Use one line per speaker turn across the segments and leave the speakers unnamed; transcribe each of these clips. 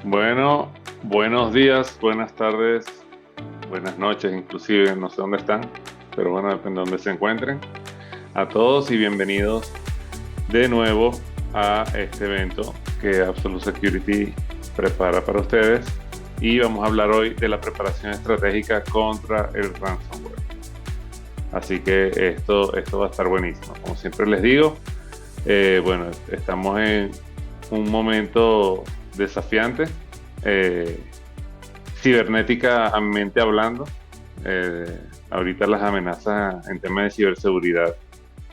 Bueno, buenos días, buenas tardes, buenas noches, inclusive, no sé dónde están, pero bueno, depende de dónde se encuentren. A todos y bienvenidos de nuevo a este evento que Absolute Security prepara para ustedes. Y vamos a hablar hoy de la preparación estratégica contra el ransomware. Así que esto va a estar buenísimo. Como siempre les digo, bueno, estamos en un momento desafiante. eh, Cibernéticamente hablando, ahorita las amenazas en temas de ciberseguridad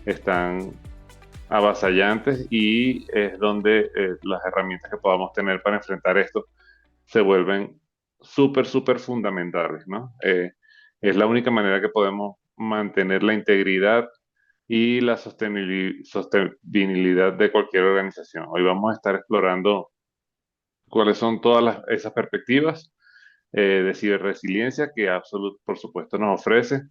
están avasallantes y es donde las herramientas que podamos tener para enfrentar esto se vuelven súper fundamentales, ¿no? Es la única manera que podemos mantener la integridad y la sostenibilidad de cualquier organización. Hoy vamos a estar explorando cuáles son esas perspectivas de ciberresiliencia que Absolute, por supuesto, nos ofrece,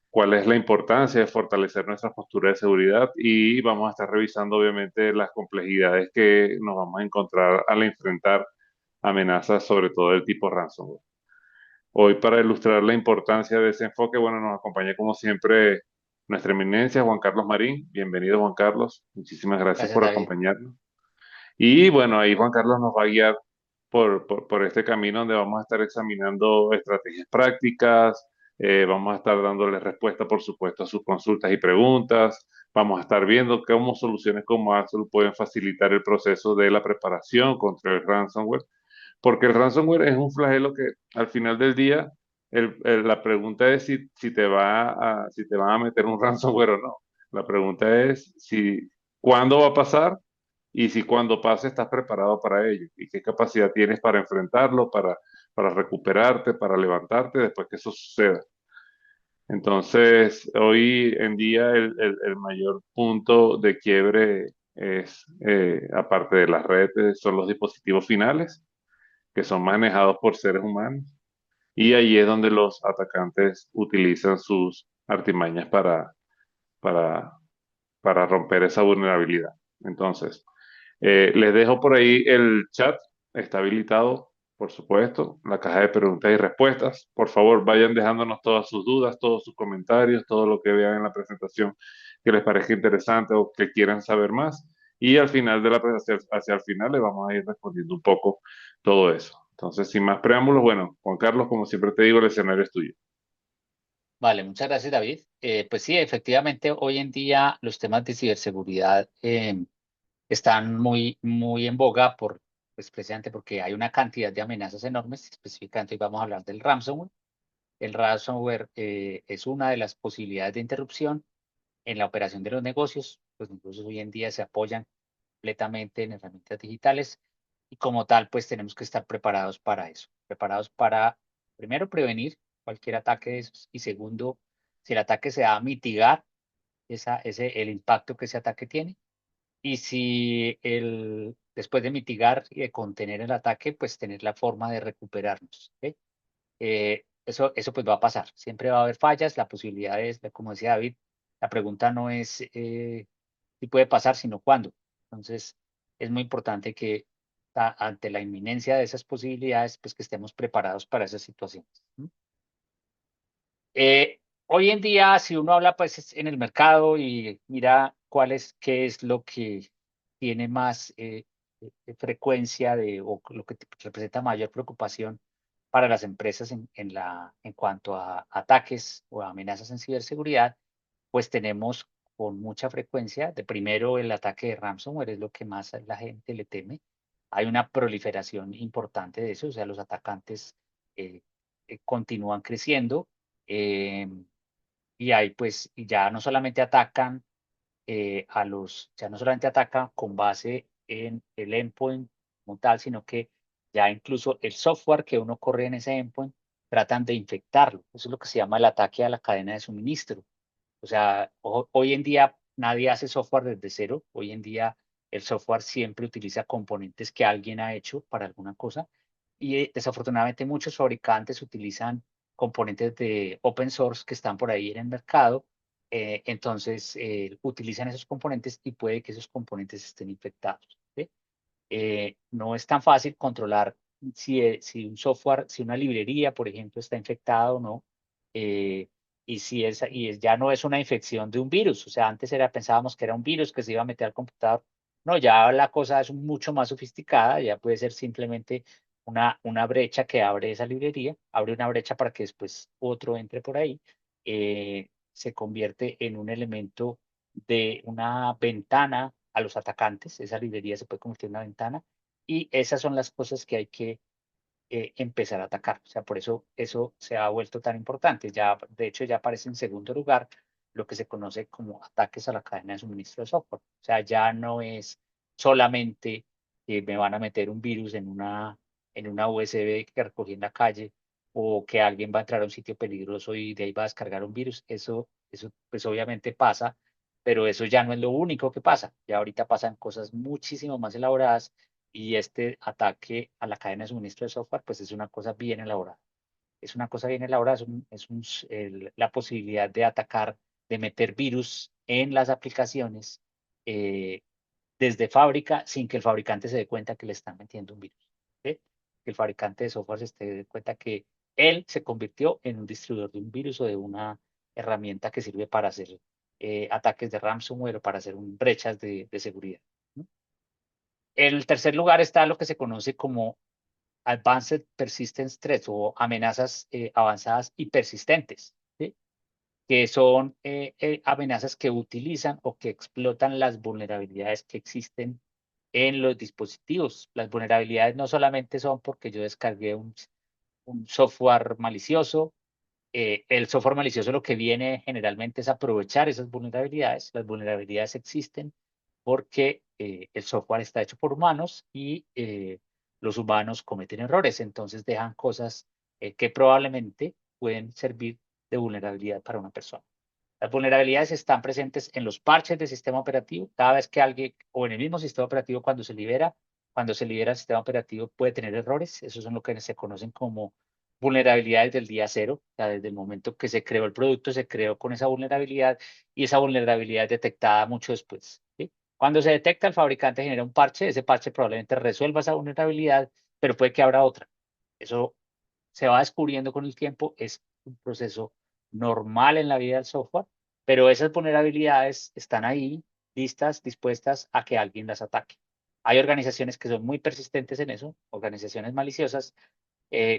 cuál es la importancia de fortalecer nuestra postura de seguridad y vamos a estar revisando, obviamente, las complejidades que nos vamos a encontrar al enfrentar amenazas, sobre todo del tipo ransomware. Hoy, para ilustrar la importancia de ese enfoque, bueno, nos acompaña como siempre nuestra eminencia, Juan Carlos Marín. Bienvenido, Juan Carlos. Muchísimas gracias
Gracias,
por
David.
acompañarnos. Y bueno, ahí Juan Carlos nos va a guiar por este camino donde vamos a estar examinando estrategias prácticas, vamos a estar dándole respuesta, por supuesto, a sus consultas y preguntas, vamos a estar viendo cómo soluciones como Axel pueden facilitar el proceso de la preparación contra el ransomware, porque el ransomware es un flagelo que al final del día, la pregunta es si te van a meter un ransomware o no. La pregunta es cuándo va a pasar y si cuando pase estás preparado para ello y qué capacidad tienes para enfrentarlo, para recuperarte, para levantarte después que eso suceda. Entonces, hoy en día el mayor punto de quiebre es, aparte de las redes, son los dispositivos finales, que son manejados por seres humanos. Y ahí es donde los atacantes utilizan sus artimañas para, para romper esa vulnerabilidad. Entonces, les dejo por ahí el chat, está habilitado, por supuesto, la caja de preguntas y respuestas. Por favor, vayan dejándonos todas sus dudas, todos sus comentarios, todo lo que vean en la presentación que les parezca interesante o que quieran saber más. Y al final de la presentación, hacia el final, les vamos a ir respondiendo un poco todo eso. Entonces, sin más preámbulos, bueno, Juan Carlos, como siempre te digo, el escenario es tuyo.
Vale, muchas gracias, David. Pues sí, efectivamente, hoy en día los temas de ciberseguridad están muy en boga pues precisamente porque hay una cantidad de amenazas enormes. Específicamente, hoy vamos a hablar del ransomware. El ransomware es una de las posibilidades de interrupción en la operación de los negocios. Los negocios hoy en día se apoyan completamente en herramientas digitales y como tal, pues tenemos que estar preparados para eso, preparados para, primero, prevenir cualquier ataque de esos y segundo, si el ataque se da, a mitigar el impacto que ese ataque tiene y si después de mitigar y de contener el ataque, pues tener la forma de recuperarnos. ¿Ok? Eso pues va a pasar, siempre va a haber fallas, la posibilidad es, como decía David, la pregunta no es si puede pasar, sino cuándo. Entonces, es muy importante que ante la inminencia de esas posibilidades, pues que estemos preparados para esas situaciones. ¿M? Hoy en día, si uno habla pues en el mercado y mira qué es lo que tiene más frecuencia o lo que representa mayor preocupación para las empresas en cuanto a ataques o amenazas en ciberseguridad, pues tenemos con mucha frecuencia, de primero el ataque de ransomware es lo que más a la gente le teme. Hay una proliferación importante de eso, o sea, los atacantes eh, continúan creciendo y hay pues, y ya no solamente atacan ya no solamente atacan con base en el endpoint como tal, sino que ya incluso el software que uno corre en ese endpoint tratan de infectarlo. Eso es lo que se llama el ataque a la cadena de suministro. O sea, hoy en día nadie hace software desde cero. Hoy en día el software siempre utiliza componentes que alguien ha hecho para alguna cosa y desafortunadamente muchos fabricantes utilizan componentes de open source que están por ahí en el mercado. Entonces, utilizan esos componentes y puede que esos componentes estén infectados. ¿Sí? No es tan fácil controlar si un software, si una librería, por ejemplo, está infectada o no, eh, y si ya no es una infección de un virus. O sea, antes pensábamos que era un virus que se iba a meter al computador. No, ya la cosa es mucho más sofisticada, ya puede ser simplemente una brecha que abre esa librería, abre una brecha para que después otro entre por ahí, se convierte en un elemento de una ventana a los atacantes. Esa librería se puede convertir en una ventana, y esas son las cosas que hay que empezar a atacar. O sea, por eso eso se ha vuelto tan importante. Ya, de hecho, ya aparece en segundo lugar lo que se conoce como ataques a la cadena de suministro de software. O sea, ya no es solamente que me van a meter un virus en una USB que recogí en la calle, o que alguien va a entrar a un sitio peligroso y de ahí va a descargar un virus. Eso pues obviamente pasa, pero eso ya no es lo único que pasa. Ya ahorita pasan cosas muchísimo más elaboradas, y este ataque a la cadena de suministro de software, pues es una cosa bien elaborada. Es una cosa bien elaborada, la posibilidad de atacar, de meter virus en las aplicaciones eh, desde fábrica, sin que el fabricante se dé cuenta que le están metiendo un virus. ¿Sí? Que el fabricante de software se dé cuenta que él se convirtió en un distribuidor de un virus o de una herramienta que sirve para hacer ataques de ransomware o para hacer brechas de seguridad. ¿No? En el tercer lugar está lo que se conoce como Advanced Persistent Threats, o amenazas avanzadas y persistentes, ¿sí? Que son amenazas que utilizan o que explotan las vulnerabilidades que existen en los dispositivos. Las vulnerabilidades no solamente son porque yo descargué un software malicioso. El software malicioso lo que viene generalmente es aprovechar esas vulnerabilidades. Las vulnerabilidades existen porque el software está hecho por humanos, y los humanos cometen errores. Entonces dejan cosas que probablemente pueden servir de vulnerabilidad para una persona. Las vulnerabilidades están presentes en los parches del sistema operativo. Cada vez que alguien, o en el mismo sistema operativo, cuando se libera el sistema operativo, puede tener errores. Esos son lo que se conocen como vulnerabilidades del día cero. O sea, desde el momento que se creó el producto, se creó con esa vulnerabilidad, y esa vulnerabilidad es detectada mucho después, ¿sí? Cuando se detecta, el fabricante genera un parche. Ese parche probablemente resuelva esa vulnerabilidad, pero puede que abra otra. Eso se va descubriendo con el tiempo, es un proceso normal en la vida del software, pero esas vulnerabilidades están ahí, listas, dispuestas a que alguien las ataque. Hay organizaciones que son muy persistentes en eso, organizaciones maliciosas,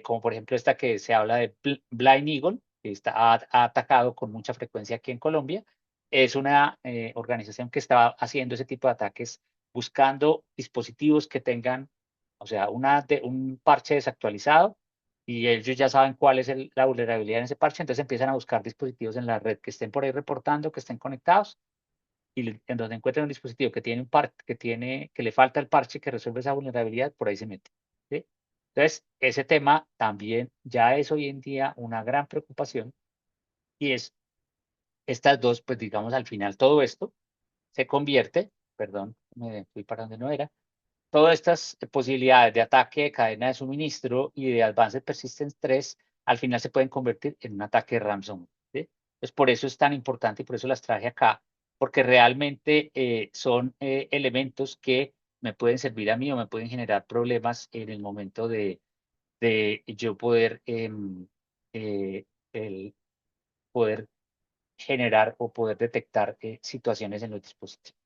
como por ejemplo esta que se habla de Blind Eagle, que ha atacado con mucha frecuencia aquí en Colombia. Es una organización que está haciendo ese tipo de ataques buscando dispositivos que tengan, o sea, un parche desactualizado, y ellos ya saben cuál es la vulnerabilidad en ese parche. Entonces empiezan a buscar dispositivos en la red que estén por ahí reportando, que estén conectados, y en donde encuentren un dispositivo que tiene que le falta el parche que resuelve esa vulnerabilidad, por ahí se mete, ¿sí? Entonces, ese tema también ya es hoy en día una gran preocupación, y es estas dos, pues digamos, al final todo esto se convierte, perdón, me fui para donde no era, todas estas posibilidades de ataque de cadena de suministro y de Advanced Persistent 3 al final se pueden convertir en un ataque de ransomware, ¿sí? Entonces, por eso es tan importante, y por eso las traje acá, porque realmente son elementos que me pueden servir a mí o me pueden generar problemas en el momento de yo poder, el poder generar o poder detectar situaciones en los dispositivos.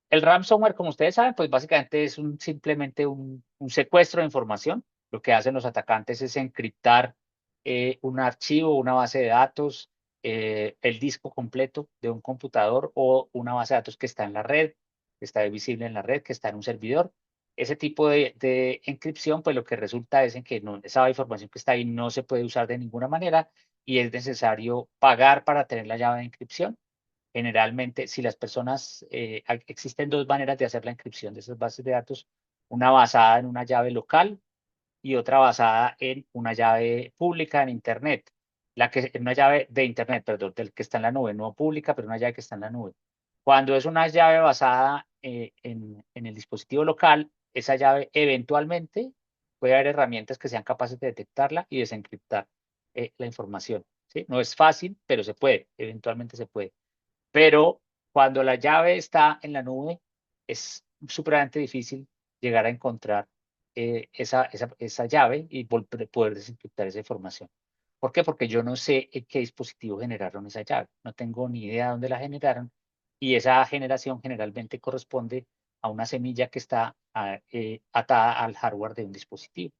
El ransomware, como ustedes saben, pues básicamente es simplemente un secuestro de información. Lo que hacen los atacantes es encriptar un archivo, una base de datos, el disco completo de un computador, o una base de datos que está en la red, que está visible en la red, que está en un servidor. Ese tipo de encripción, pues lo que resulta es en que esa información que está ahí no se puede usar de ninguna manera, y es necesario pagar para tener la llave de encripción. Generalmente, si las personas, existen dos maneras de hacer la encripción de esas bases de datos: una basada en una llave local y otra basada en una llave pública en Internet. En una llave de Internet, perdón, del que está en la nube, no pública, pero una llave que está en la nube. Cuando es una llave basada en el dispositivo local, esa llave eventualmente puede haber herramientas que sean capaces de detectarla y desencriptar la información, ¿sí? No es fácil, pero se puede, eventualmente se puede. Pero cuando la llave está en la nube, es supremamente difícil llegar a encontrar esa llave y poder desencriptar esa información. ¿Por qué? Porque yo no sé en qué dispositivo generaron esa llave, no tengo ni idea de dónde la generaron y esa generación generalmente corresponde a una semilla que está atada al hardware de un dispositivo.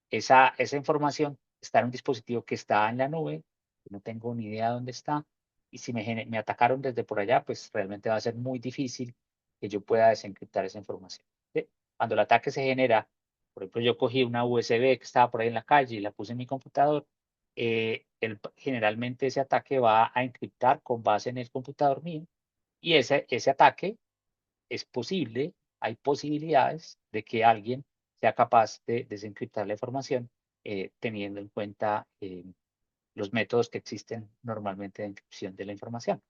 Esa información está en un dispositivo que está en la nube, que no tengo ni idea dónde está, y si me atacaron desde por allá, pues realmente va a ser muy difícil que yo pueda desencriptar esa información. ¿Sí? Cuando el ataque se genera, por ejemplo, yo cogí una USB que estaba por ahí en la calle y la puse en mi computador, generalmente ese ataque va a encriptar con base en el computador mío, y ese ataque es posible, hay posibilidades de que alguien sea capaz de desencriptar la información teniendo en cuenta los métodos que existen normalmente de encripción de la información.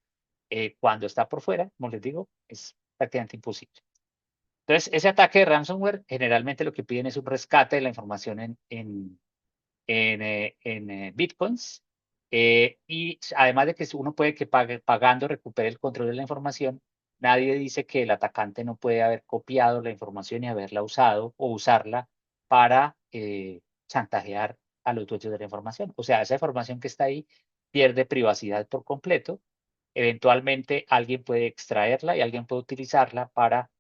Cuando está por fuera, como les digo, es prácticamente imposible. Entonces, ese ataque de ransomware generalmente lo que piden es un rescate de la información en bitcoins. Y además de que uno puede que pagando recupere el control de la información, nadie dice que el atacante no puede haber copiado la información y haberla usado o usarla para chantajear a los dueños de la información. O sea, esa información que está ahí pierde privacidad por completo. Eventualmente alguien puede extraerla y alguien puede utilizarla para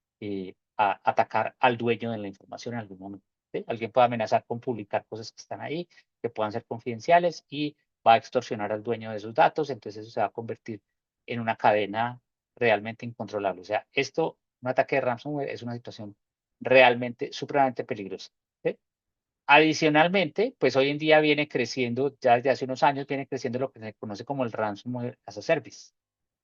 atacar al dueño de la información en algún momento. ¿Sí? Alguien puede amenazar con publicar cosas que están ahí, que puedan ser confidenciales, y va a extorsionar al dueño de esos datos, entonces eso se va a convertir en una cadena realmente incontrolable. O sea, un ataque de ransomware es una situación realmente supremamente peligrosa. ¿Sí? Adicionalmente, pues hoy en día viene creciendo, ya desde hace unos años viene creciendo lo que se conoce como el ransomware as a service.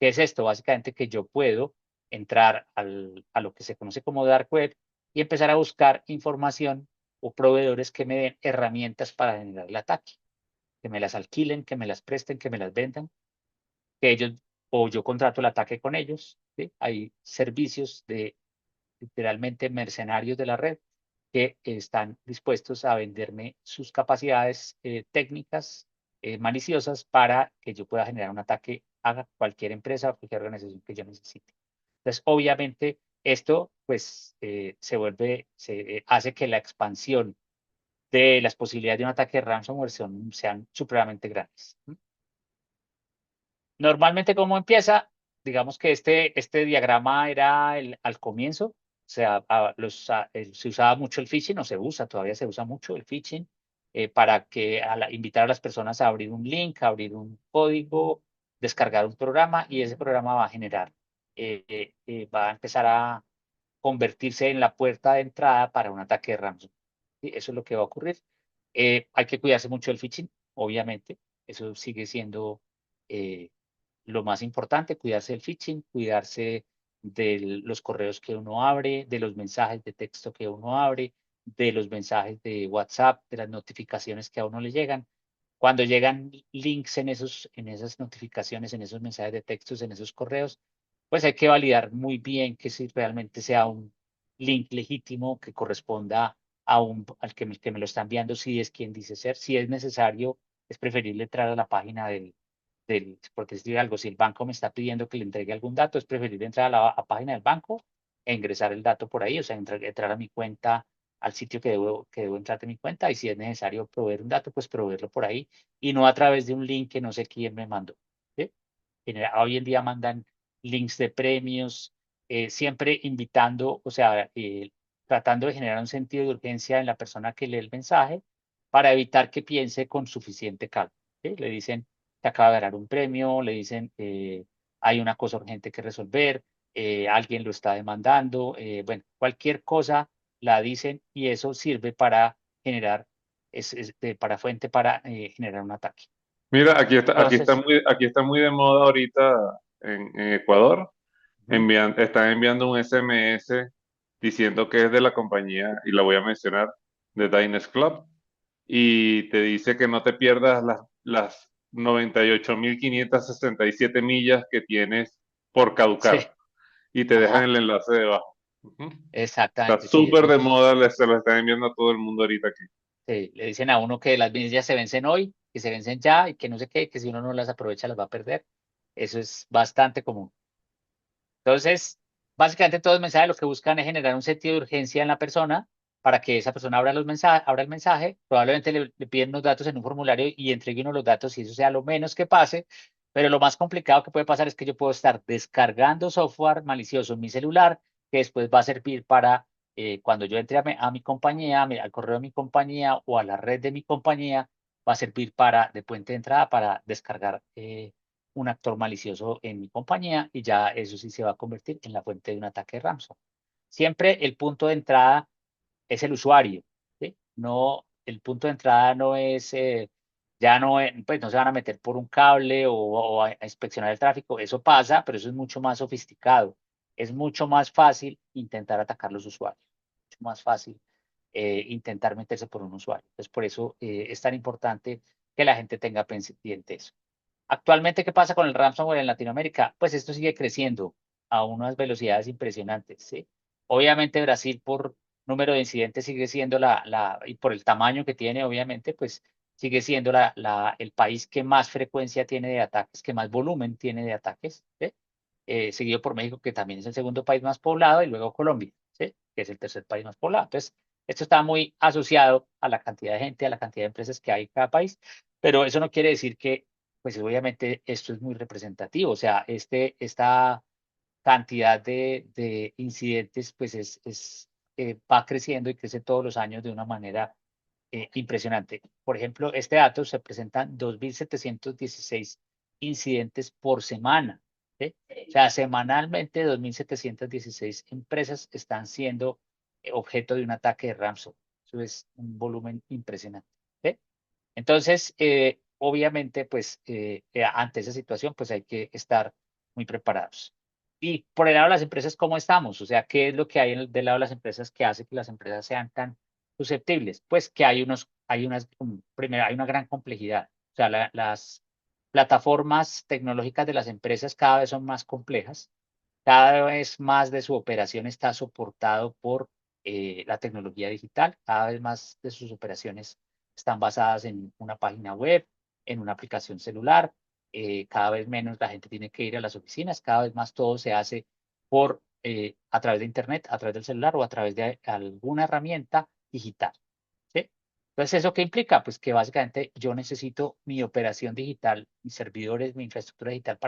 ¿Qué es esto? Básicamente que yo puedo entrar a lo que se conoce como dark web y empezar a buscar información o proveedores que me den herramientas para generar el ataque, que me las alquilen, que me las presten, que me las vendan, que ellos o yo contrato el ataque con ellos. ¿Sí? Hay servicios de literalmente mercenarios de la red que están dispuestos a venderme sus capacidades técnicas maliciosas para que yo pueda generar un ataque a cualquier empresa o cualquier organización que yo necesite. Entonces, obviamente, esto pues hace que la expansión de las posibilidades de un ataque de ransomware sean supremamente grandes. Normalmente, ¿cómo empieza? Digamos que este diagrama era al comienzo, o sea, se usaba mucho el phishing, o se usa, todavía se usa mucho el phishing, para invitar a las personas a abrir un link, a abrir un código, descargar un programa, y ese programa va a generar, va a empezar a convertirse en la puerta de entrada para un ataque de ransomware. ¿Sí? Eso es lo que va a ocurrir. Hay que cuidarse mucho del phishing, obviamente, eso sigue siendo eh, lo más importante, cuidarse del phishing, cuidarse de los correos que uno abre, de los mensajes de texto que uno abre, de los mensajes de WhatsApp, de las notificaciones que a uno le llegan. Cuando llegan links en esas notificaciones, en esos mensajes de textos, en esos correos, pues hay que validar muy bien que si realmente sea un link legítimo que corresponda al que me lo está enviando, si es quien dice ser. Si es necesario, es preferible entrar a la página por decir algo, si el banco me está pidiendo que le entregue algún dato, es preferible entrar a la página del banco e ingresar el dato por ahí, o sea, entrar a mi cuenta, al sitio que debo entrar de mi cuenta, y si es necesario proveer un dato, pues proveerlo por ahí, y no a través de un link que no sé quién me mandó. ¿Sí? Hoy en día mandan links de premios, siempre invitando, o sea, tratando de generar un sentido de urgencia en la persona que lee el mensaje para evitar que piense con suficiente calma. ¿Sí? Le dicen, te acaba de ganar un premio, le dicen, hay una cosa urgente que resolver, alguien lo está demandando, bueno, cualquier cosa la dicen, y eso sirve para generar, para fuente para generar un ataque.
Mira,
Entonces,
aquí está muy de moda ahorita en Ecuador.
ujú,
Están enviando un SMS diciendo que es de la compañía, y la voy a mencionar, de Diners Club, y te dice que no te pierdas las 98.567 millas que tienes por caducar,
sí,
y te dejan
ajá,
el enlace debajo. Ujú. Está
exactamente, sí,
súper
eso
de
es,
moda, se lo están enviando a todo el mundo ahorita aquí.
sí, le dicen a uno que las millas se vencen hoy, que se vencen ya, y que no sé qué, que si uno no las aprovecha las va a perder. Eso es bastante común. Entonces, básicamente todos los mensajes lo que buscan es generar un sentido de urgencia en la persona para que esa persona abra el mensaje, probablemente le piden unos datos en un formulario y entregue uno los datos y eso sea lo menos que pase, pero lo más complicado que puede pasar es que yo puedo estar descargando software malicioso en mi celular que después va a servir para cuando yo entre a mi compañía, al correo de mi compañía o a la red de mi compañía, va a servir de puente de entrada para descargar un actor malicioso en mi compañía y ya eso sí se va a convertir en la fuente de un ataque de ransomware. Siempre el punto de entrada es el usuario, ¿sí? No, el punto de entrada no es, ya no, pues no se van a meter por un cable o a inspeccionar el tráfico, eso pasa, pero eso es mucho más sofisticado. Es mucho más fácil intentar atacar los usuarios, mucho más fácil intentar meterse por un usuario. Entonces, por eso es tan importante que la gente tenga pendiente eso. Actualmente, ¿qué pasa con el ransomware en Latinoamérica? Pues esto sigue creciendo a unas velocidades impresionantes, ¿sí? Obviamente Brasil por número de incidentes sigue siendo y por el tamaño que tiene, obviamente, pues sigue siendo el país que más frecuencia tiene de ataques, que más volumen tiene de ataques, ¿sí? Seguido por México, que también es el segundo país más poblado, y luego Colombia, ¿sí? Que es el tercer país más poblado. Entonces, esto está muy asociado a la cantidad de gente, a la cantidad de empresas que hay en cada país, pero eso no quiere decir que pues obviamente esto es muy representativo, o sea, esta cantidad de incidentes pues va creciendo y crece todos los años de una manera impresionante. Por ejemplo, este dato se presentan 2.716 incidentes por semana, ¿sí? O sea, semanalmente 2.716 empresas están siendo objeto de un ataque de ransomware. Eso es un volumen impresionante, ¿sí? Entonces, obviamente, pues ante esa situación, pues hay que estar muy preparados. Y por el lado de las empresas, ¿cómo estamos? O sea, ¿qué es lo que hay del lado de las empresas que hace que las empresas sean tan susceptibles? Pues que primero, hay una gran complejidad. O sea, las plataformas tecnológicas de las empresas cada vez son más complejas. Cada vez más de su operación está soportado por la tecnología digital. Cada vez más de sus operaciones están basadas en una página web, en una aplicación celular. Cada vez menos la gente tiene que ir a las oficinas. Cada vez más todo se hace a través de Internet, a través del celular o a través de alguna herramienta digital. ¿Sí? Entonces, ¿eso qué implica? Pues que básicamente yo necesito mi operación digital, mis servidores, mi infraestructura digital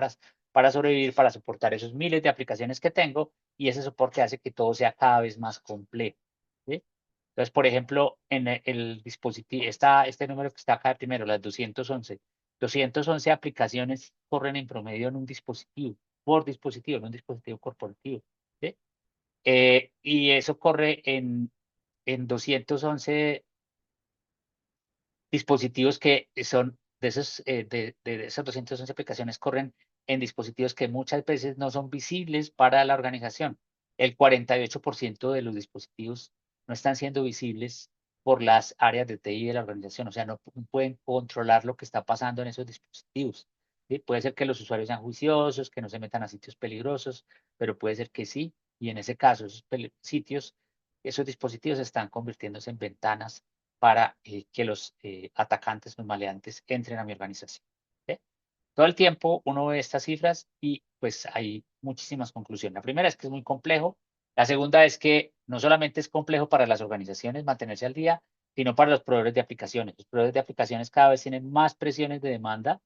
para sobrevivir, para soportar esos miles de aplicaciones que tengo y ese soporte hace que todo sea cada vez más complejo. ¿Sí? Entonces, por ejemplo, en el dispositivo, este número que está acá primero, las 211 aplicaciones corren en promedio en un dispositivo, por dispositivo, en un dispositivo corporativo. ¿Sí? Y eso corre en 211 dispositivos que son de esas 211 aplicaciones corren en dispositivos que muchas veces no son visibles para la organización. El 48% de los dispositivos no están siendo visibles por las áreas de TI de la organización, o sea, no pueden controlar lo que está pasando en esos dispositivos. ¿Sí? Puede ser que los usuarios sean juiciosos, que no se metan a sitios peligrosos, pero puede ser que sí, y en ese caso, esos dispositivos están convirtiéndose en ventanas para que los atacantes, los maleantes, entren a mi organización. ¿Sí? Todo el tiempo uno ve estas cifras y pues hay muchísimas conclusiones. La primera es que es muy complejo. La segunda es que no solamente es complejo para las organizaciones mantenerse al día, sino para los proveedores de aplicaciones. Los proveedores de aplicaciones cada vez tienen más presiones de demanda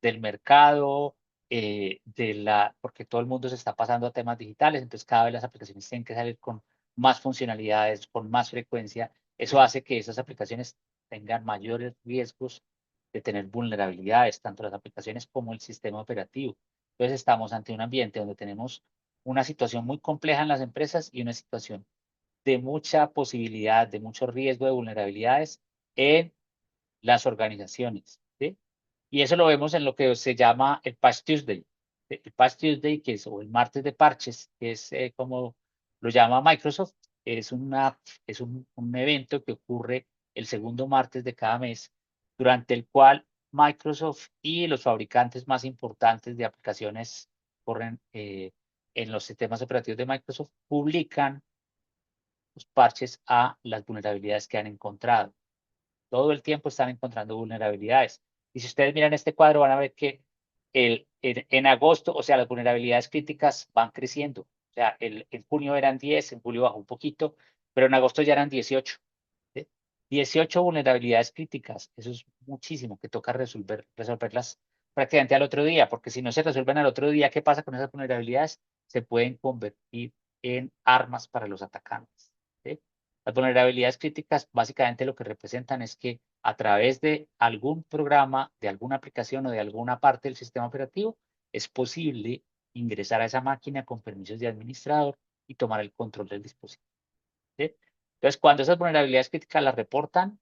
del mercado, porque todo el mundo se está pasando a temas digitales, entonces cada vez las aplicaciones tienen que salir con más funcionalidades, con más frecuencia. Eso hace que esas aplicaciones tengan mayores riesgos de tener vulnerabilidades, tanto las aplicaciones como el sistema operativo. Entonces estamos ante un ambiente donde tenemos una situación muy compleja en las empresas y una situación de mucha posibilidad, de mucho riesgo de vulnerabilidades en las organizaciones. ¿Sí? Y eso lo vemos en lo que se llama el Patch Tuesday. El Patch Tuesday, o el martes de parches, que es como lo llama Microsoft, es un evento que ocurre el segundo martes de cada mes, durante el cual Microsoft y los fabricantes más importantes de aplicaciones corren en los sistemas operativos de Microsoft, publican los parches a las vulnerabilidades que han encontrado. Todo el tiempo están encontrando vulnerabilidades. Y si ustedes miran este cuadro, van a ver que en agosto, o sea, las vulnerabilidades críticas van creciendo. O sea, en junio eran 10, en julio bajó un poquito, pero en agosto ya eran 18. ¿sí? 18 vulnerabilidades críticas, eso es muchísimo, que toca resolverlas prácticamente al otro día, porque si no se resuelven al otro día, ¿qué pasa con esas vulnerabilidades? Se pueden convertir en armas para los atacantes. ¿sí? Las vulnerabilidades críticas básicamente lo que representan es que a través de algún programa, de alguna aplicación o de alguna parte del sistema operativo, es posible ingresar a esa máquina con permisos de administrador y tomar el control del dispositivo. ¿sí? Entonces, cuando esas vulnerabilidades críticas las reportan,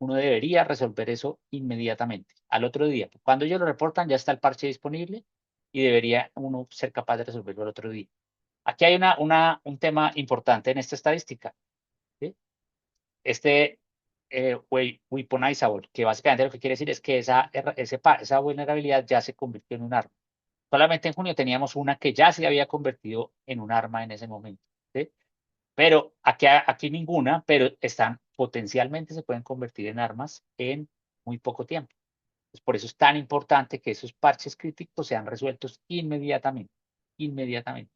uno debería resolver eso inmediatamente, al otro día. Cuando ellos lo reportan, ya está el parche disponible y debería uno ser capaz de resolverlo al otro día. Aquí hay un tema importante en esta estadística. ¿sí? Este weaponizable, que básicamente lo que quiere decir es que esa vulnerabilidad ya se convirtió en un arma. Solamente en junio teníamos una que ya se había convertido en un arma en ese momento. ¿sí? Pero aquí ninguna, pero potencialmente se pueden convertir en armas en muy poco tiempo. Por eso es tan importante que esos parches críticos sean resueltos inmediatamente. Inmediatamente.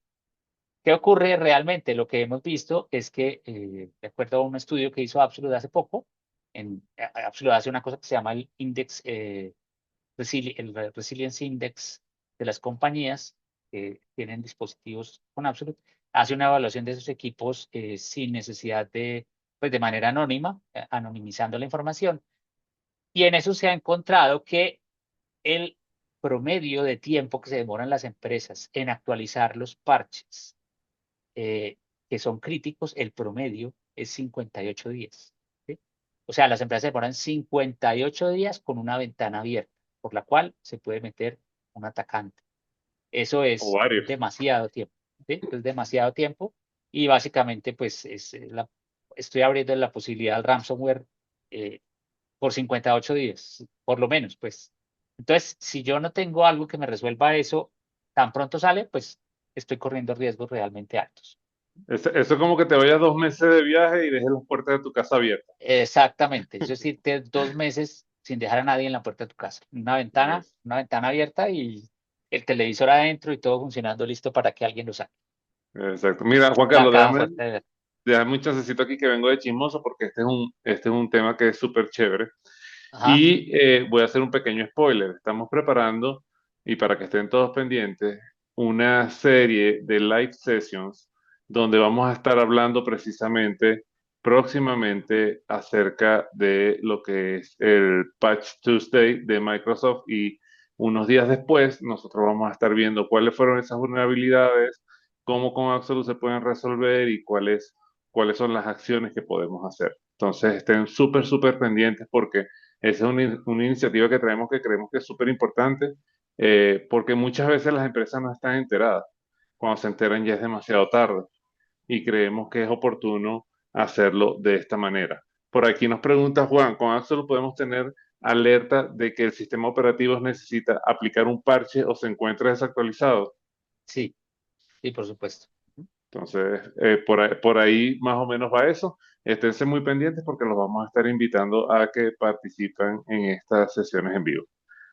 ¿Qué ocurre realmente? Lo que hemos visto es que, de acuerdo a un estudio que hizo Absolute hace poco, Absolute hace una cosa que se llama el Index, el Resilience Index de las compañías que tienen dispositivos con Absolute, hace una evaluación de esos equipos sin necesidad pues de manera anónima, anonimizando la información, y en eso se ha encontrado que el promedio de tiempo que se demoran las empresas en actualizar los parches que son críticos, el promedio es 58 días. ¿sí? O sea, las empresas se demoran 58 días con una ventana abierta, por la cual se puede meter un atacante. Eso
O
es
varios.
demasiado tiempo. ¿sí? Es demasiado tiempo y básicamente pues estoy abriendo la posibilidad al ransomware por 58 días, por lo menos, pues. Entonces, si yo no tengo algo que me resuelva eso, tan pronto sale, pues estoy corriendo riesgos realmente altos.
Eso es como que te vayas 2 meses de viaje y dejes las puertas de tu casa abiertas.
Exactamente, eso es irte 2 meses sin dejar a nadie en la puerta de tu casa.
Es-
Una ventana abierta y el televisor adentro y todo funcionando listo para que alguien lo saque.
Exacto. Mira, Juan
La
Carlos,
caja fuerte de verdad.
déjame un chancecito aquí que vengo de chismoso porque este es un tema que es súper chévere.
Ajá,
Y voy a hacer un pequeño spoiler. Estamos preparando, y para que estén todos pendientes, una serie de live sessions donde vamos a estar hablando precisamente próximamente acerca de lo que es el Patch Tuesday de Microsoft y unos días después nosotros vamos a estar viendo cuáles fueron esas vulnerabilidades, cómo con Absolute se pueden resolver y cuáles son las acciones que podemos hacer. Entonces estén súper, súper pendientes porque esa es una iniciativa que traemos que creemos que es súper importante, porque muchas veces las empresas no están enteradas. Cuando se enteran ya es demasiado tarde y creemos que es oportuno hacerlo de esta manera. Por aquí nos pregunta Juan, ¿con Axel podemos tener alerta de que el sistema operativo necesita aplicar un parche o se encuentra desactualizado?
sí, sí, por supuesto.
Entonces, por ahí más o menos va eso. Esténse muy pendientes porque los vamos a estar invitando a que participen en estas sesiones en vivo.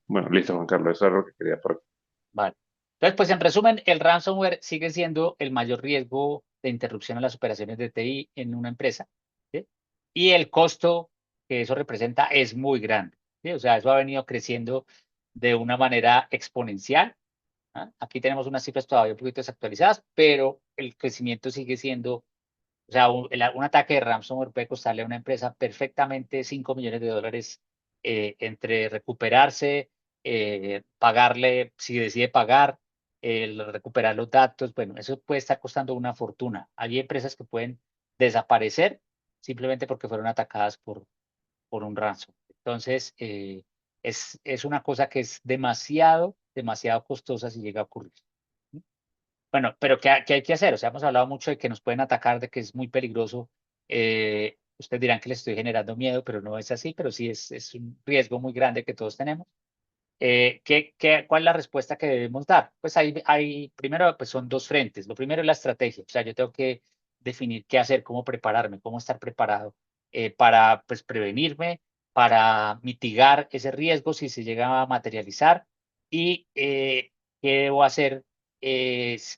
Bueno, listo, Juan Carlos, eso es lo que quería por aquí.
Vale. Entonces, pues en resumen, el ransomware sigue siendo el mayor riesgo de interrupción a las operaciones de TI en una empresa. ¿sí? Y el costo que eso representa es muy grande. ¿sí? O sea, eso ha venido creciendo de una manera exponencial. ¿ah? Aquí tenemos unas cifras todavía un poquito desactualizadas, pero el crecimiento sigue siendo, o sea, un ataque de ransomware puede costarle a una empresa perfectamente 5 millones de dólares entre recuperarse, pagarle, si decide pagar, recuperar los datos. Bueno, eso puede estar costando una fortuna. Hay empresas que pueden desaparecer simplemente porque fueron atacadas por un ransom. Entonces, es una cosa que es demasiado, demasiado costosa si llega a ocurrir. Bueno, pero ¿qué hay que hacer? O sea, hemos hablado mucho de que nos pueden atacar, de que es muy peligroso. Ustedes dirán que les estoy generando miedo, pero no es así, pero sí es un riesgo muy grande que todos tenemos. ¿Cuál es la respuesta que debemos dar? Pues primero, pues son dos frentes. Lo primero es la estrategia. O sea, yo tengo que definir qué hacer, cómo prepararme, cómo estar preparado para pues, prevenirme, para mitigar ese riesgo si se llega a materializar y qué debo hacer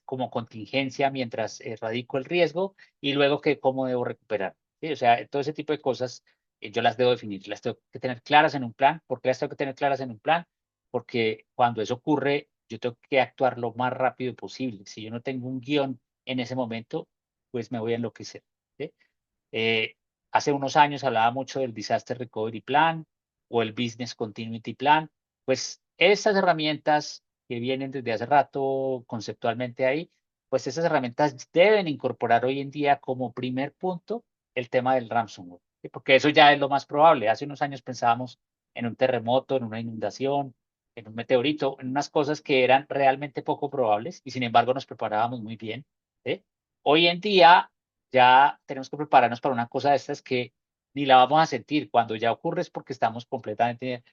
como contingencia mientras radico el riesgo y luego que cómo debo recuperar. ¿Sí? O sea, todo ese tipo de cosas yo las debo definir, las tengo que tener claras en un plan. ¿Por qué las tengo que tener claras en un plan? Porque cuando eso ocurre, yo tengo que actuar lo más rápido posible. Si yo no tengo un guión en ese momento, pues me voy a enloquecer. ¿Sí? Eh, Hace unos años hablaba mucho del Disaster Recovery Plan o el Business Continuity Plan. Pues estas herramientas que vienen desde hace rato conceptualmente ahí, pues esas herramientas deben incorporar hoy en día como primer punto el tema del ransomware, ¿sí? Porque eso ya es lo más probable. Hace unos años pensábamos en un terremoto, en una inundación, en un meteorito, en unas cosas que eran realmente poco probables y sin embargo nos preparábamos muy bien. ¿Sí? Hoy en día ya tenemos que prepararnos para una cosa de estas que ni la vamos a sentir. Cuando ya ocurre es porque estamos completamente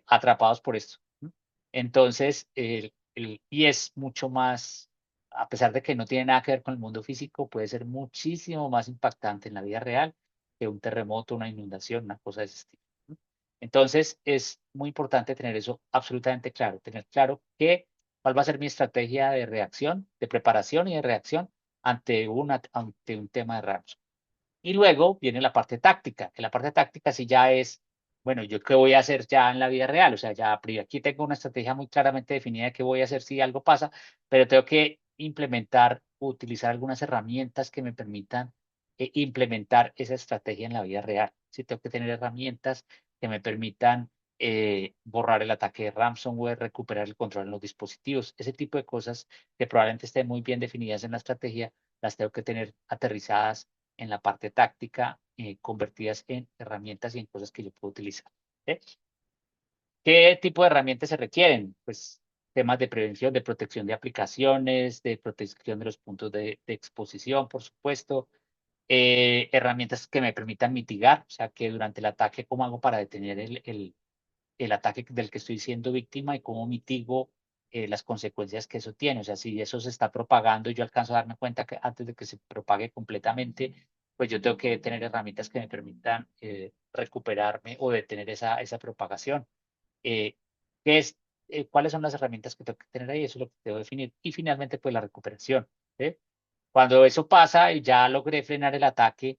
atrapados por esto. ¿No? Entonces, y es mucho más, a pesar de que no tiene nada que ver con el mundo físico, puede ser muchísimo más impactante en la vida real que un terremoto, una inundación, una cosa de ese estilo. ¿No? Entonces, es muy importante tener eso absolutamente claro, tener claro cuál va a ser mi estrategia de reacción, de preparación y de reacción ante un tema de ransom. Y luego viene la parte táctica, que la parte táctica sí ya es, bueno, ¿yo qué voy a hacer ya en la vida real? O sea, ya aquí tengo una estrategia muy claramente definida de qué voy a hacer si algo pasa, pero tengo que implementar, utilizar algunas herramientas que me permitan implementar esa estrategia en la vida real. Sí, tengo que tener herramientas que me permitan borrar el ataque de ransomware, recuperar el control en los dispositivos, ese tipo de cosas que probablemente estén muy bien definidas en la estrategia, las tengo que tener aterrizadas en la parte táctica, convertidas en herramientas y en cosas que yo puedo utilizar. ¿Sí? ¿Qué tipo de herramientas se requieren? Pues temas de prevención, de protección de aplicaciones, de protección de los puntos de exposición, por supuesto, herramientas que me permitan mitigar, o sea, que durante el ataque, ¿cómo hago para detener el ataque del que estoy siendo víctima y cómo mitigo las consecuencias que eso tiene? O sea, si eso se está propagando y yo alcanzo a darme cuenta que antes de que se propague completamente, pues yo tengo que tener herramientas que me permitan recuperarme o detener esa propagación. Eh, ¿Qué es, ¿Cuáles son las herramientas que tengo que tener ahí? Eso es lo que debo definir. Y finalmente, pues la recuperación. ¿Sí? Cuando eso pasa y ya logré frenar el ataque,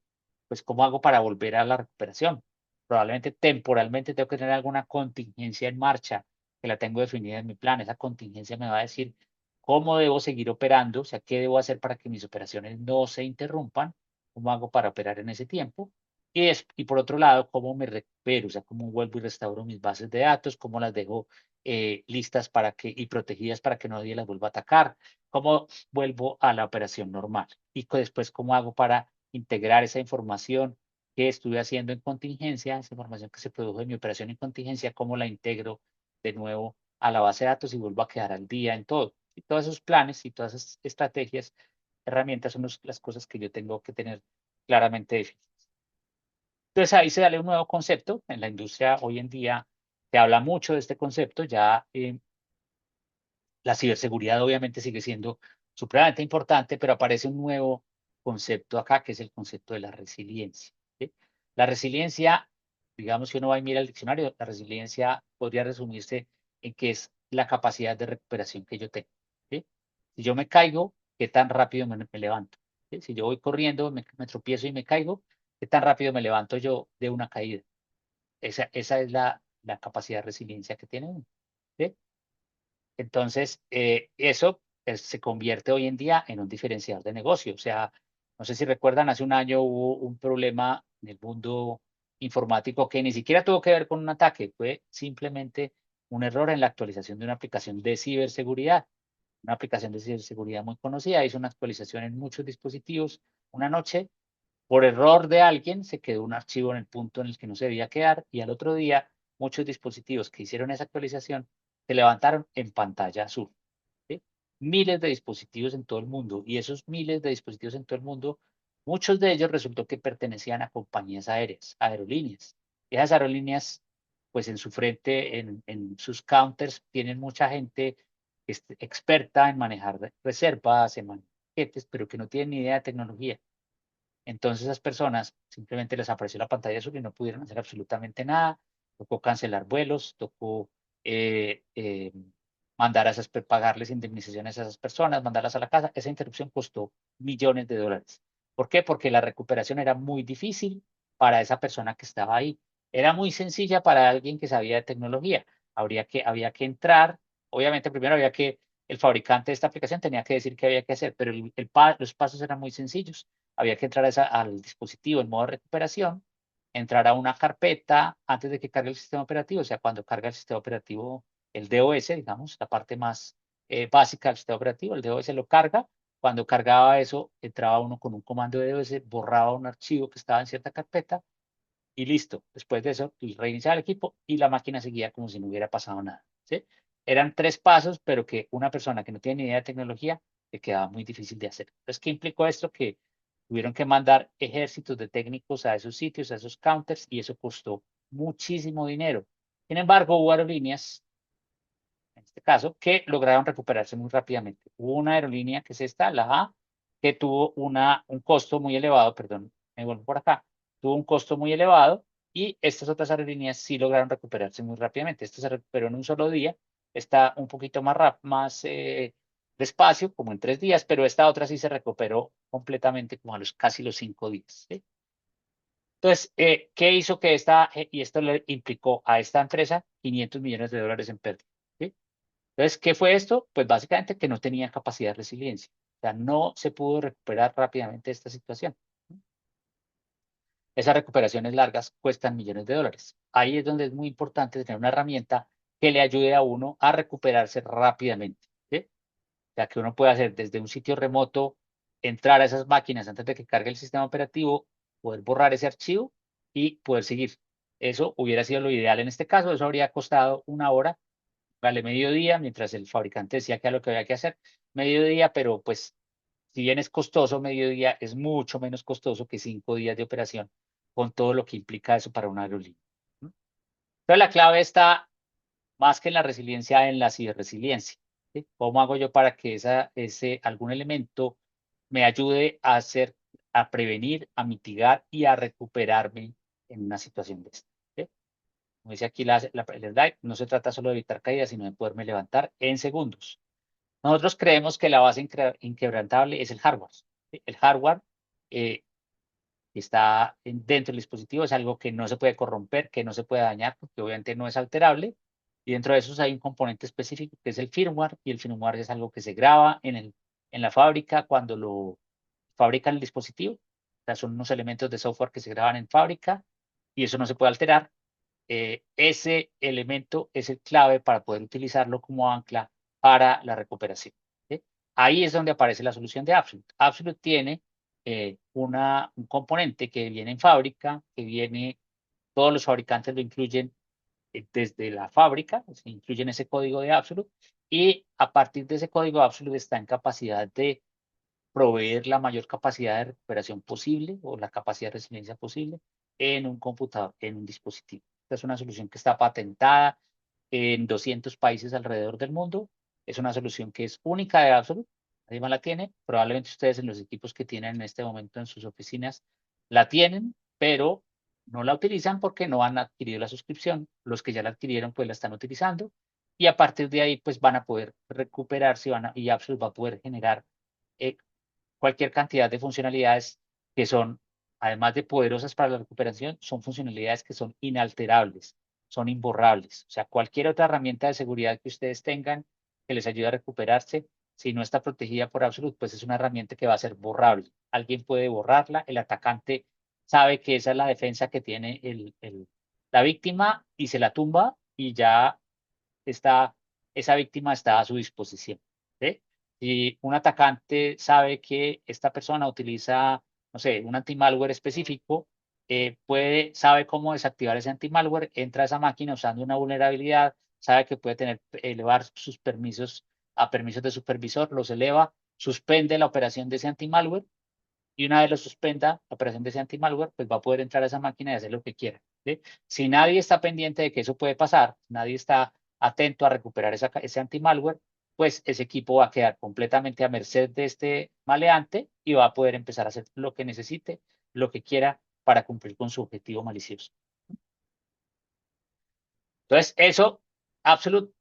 pues ¿cómo hago para volver a la recuperación? Probablemente temporalmente tengo que tener alguna contingencia en marcha que la tengo definida en mi plan. Esa contingencia me va a decir cómo debo seguir operando, o sea, qué debo hacer para que mis operaciones no se interrumpan, cómo hago para operar en ese tiempo. Y por otro lado, cómo me recupero, o sea, cómo vuelvo y restauro mis bases de datos, cómo las dejo listas y protegidas para que nadie las vuelva a atacar, cómo vuelvo a la operación normal. Y después, ¿cómo hago para integrar esa información que estuve haciendo en contingencia, esa información que se produjo en mi operación en contingencia, cómo la integro de nuevo a la base de datos y vuelvo a quedar al día en todo? Y todos esos planes y todas esas estrategias, herramientas son las cosas que yo tengo que tener claramente definidas. Entonces ahí se da un nuevo concepto. En la industria hoy en día se habla mucho de este concepto. Ya la ciberseguridad obviamente sigue siendo supremamente importante, pero aparece un nuevo concepto acá, que es el concepto de la resiliencia. ¿Sí? La resiliencia, digamos que uno va y mira el diccionario, la resiliencia podría resumirse en que es la capacidad de recuperación que yo tengo. ¿Sí? Si yo me caigo, ¿qué tan rápido me levanto? ¿Sí? Si yo voy corriendo, me tropiezo y me caigo, ¿qué tan rápido me levanto yo de una caída? Esa es la capacidad de resiliencia que tiene uno. ¿Sí? Entonces, eso se convierte hoy en día en un diferenciador de negocio. O sea, no sé si recuerdan, hace un año hubo un problema en el mundo informático que ni siquiera tuvo que ver con un ataque, fue simplemente un error en la actualización de una aplicación de ciberseguridad. Una aplicación de ciberseguridad muy conocida hizo una actualización en muchos dispositivos una noche. Por error de alguien se quedó un archivo en el punto en el que no se debía quedar y al otro día muchos dispositivos que hicieron esa actualización se levantaron en pantalla azul. ¿Sí? Miles de dispositivos en todo el mundo y esos miles de dispositivos en todo el mundo, muchos de ellos resultó que pertenecían a compañías aéreas, aerolíneas. Esas aerolíneas, pues en su frente, en sus counters, tienen mucha gente experta en manejar reservas, en manejar tiquetes, pero que no tienen ni idea de tecnología. Entonces esas personas simplemente les apareció la pantalla azul y no pudieron hacer absolutamente nada. Tocó cancelar vuelos, tocó mandar a esas, pagarles indemnizaciones a esas personas, mandarlas a la casa. Esa interrupción costó millones de dólares. ¿Por qué? Porque la recuperación era muy difícil para esa persona que estaba ahí. Era muy sencilla para alguien que sabía de tecnología. Había que entrar, obviamente primero había que, el fabricante de esta aplicación tenía que decir qué había que hacer, pero los pasos eran muy sencillos. Había que entrar al dispositivo en modo recuperación, entrar a una carpeta antes de que cargue el sistema operativo, o sea, cuando carga el sistema operativo, el DOS, digamos, la parte más básica del sistema operativo, el DOS lo carga. Cuando cargaba eso, entraba uno con un comando de DOS, borraba un archivo que estaba en cierta carpeta y listo. Después de eso, reiniciaba el equipo y la máquina seguía como si no hubiera pasado nada, ¿sí? Eran 3 pasos, pero que una persona que no tiene ni idea de tecnología le quedaba muy difícil de hacer. Entonces, ¿qué implicó esto? Que tuvieron que mandar ejércitos de técnicos a esos sitios, a esos counters, y eso costó muchísimo dinero. Sin embargo, hubo aerolíneas, en este caso, que lograron recuperarse muy rápidamente. Hubo una aerolínea, que es esta, la A, que tuvo un costo muy elevado, perdón, me vuelvo por acá, tuvo un costo muy elevado, y estas otras aerolíneas sí lograron recuperarse muy rápidamente. Esta se recuperó en un solo día, está un poquito más despacio, como en 3 días, pero esta otra sí se recuperó completamente como a casi los 5 días, ¿sí? Entonces, ¿qué hizo que y esto le implicó a esta empresa 500 millones de dólares en pérdida, ¿sí? Entonces, ¿qué fue esto? Pues básicamente que no tenía capacidad de resiliencia. O sea, no se pudo recuperar rápidamente esta situación. Esas recuperaciones largas cuestan millones de dólares. Ahí es donde es muy importante tener una herramienta que le ayude a uno a recuperarse rápidamente, ¿sí? O sea, que uno pueda hacer desde un sitio remoto, entrar a esas máquinas antes de que cargue el sistema operativo, poder borrar ese archivo y poder seguir. Eso hubiera sido lo ideal en este caso. Eso habría costado 1 hora, vale, mediodía, mientras el fabricante decía que era lo que había que hacer, mediodía, pero pues si bien es costoso, mediodía es mucho menos costoso que 5 días de operación, con todo lo que implica eso para una aerolínea. Entonces la clave está más que en la resiliencia, en la ciberresiliencia, ¿sí? ¿Cómo hago yo para que algún elemento me ayude a prevenir, a mitigar y a recuperarme en una situación de esta? ¿Sí? Como dice aquí el slide, no se trata solo de evitar caídas, sino de poderme levantar en segundos. Nosotros creemos que la base inquebrantable es el hardware, ¿sí? El hardware eh, que está dentro del dispositivo es algo que no se puede corromper, que no se puede dañar, porque obviamente no es alterable. Y dentro de esos hay un componente específico que es el firmware, y el firmware es algo que se graba en la fábrica cuando lo fabrican el dispositivo. O sea, son unos elementos de software que se graban en fábrica y eso no se puede alterar. Ese elemento es el clave para poder utilizarlo como ancla para la recuperación, ¿sí? Ahí es donde aparece la solución de Absolute. Absolute tiene un componente que viene en fábrica, todos los fabricantes lo incluyen desde la fábrica, se incluyen ese código de Absolute, y a partir de ese código Absolute está en capacidad de proveer la mayor capacidad de recuperación posible o la capacidad de resiliencia posible en un computador, en un dispositivo. Esta es una solución que está patentada en 200 países alrededor del mundo. Es una solución que es única de Absolute, nadie más la tiene. Probablemente ustedes en los equipos que tienen en este momento en sus oficinas la tienen, pero no la utilizan porque no han adquirido la suscripción. Los que ya la adquirieron pues la están utilizando y a partir de ahí pues van a poder recuperarse y Absolute va a poder generar eh, cualquier cantidad de funcionalidades que son, además de poderosas para la recuperación, son funcionalidades que son inalterables, son imborrables. O sea, cualquier otra herramienta de seguridad que ustedes tengan que les ayude a recuperarse, si no está protegida por Absolute, pues es una herramienta que va a ser borrable. Alguien puede borrarla, el atacante sabe que esa es la defensa que tiene la víctima y se la tumba y ya está, esa víctima está a su disposición, ¿sí? Si un atacante sabe que esta persona utiliza, no sé, un antimalware específico, sabe cómo desactivar ese antimalware, entra a esa máquina usando una vulnerabilidad, sabe que puede elevar sus permisos a permisos de supervisor, los eleva, suspende la operación de ese antimalware y una vez lo suspenda, la operación de ese antimalware, pues va a poder entrar a esa máquina y hacer lo que quiera, ¿sí? Si nadie está pendiente de que eso puede pasar, nadie está atento a recuperar ese antimalware, pues ese equipo va a quedar completamente a merced de este maleante y va a poder empezar a hacer lo que necesite, lo que quiera para cumplir con su objetivo malicioso. Entonces, eso, Absolute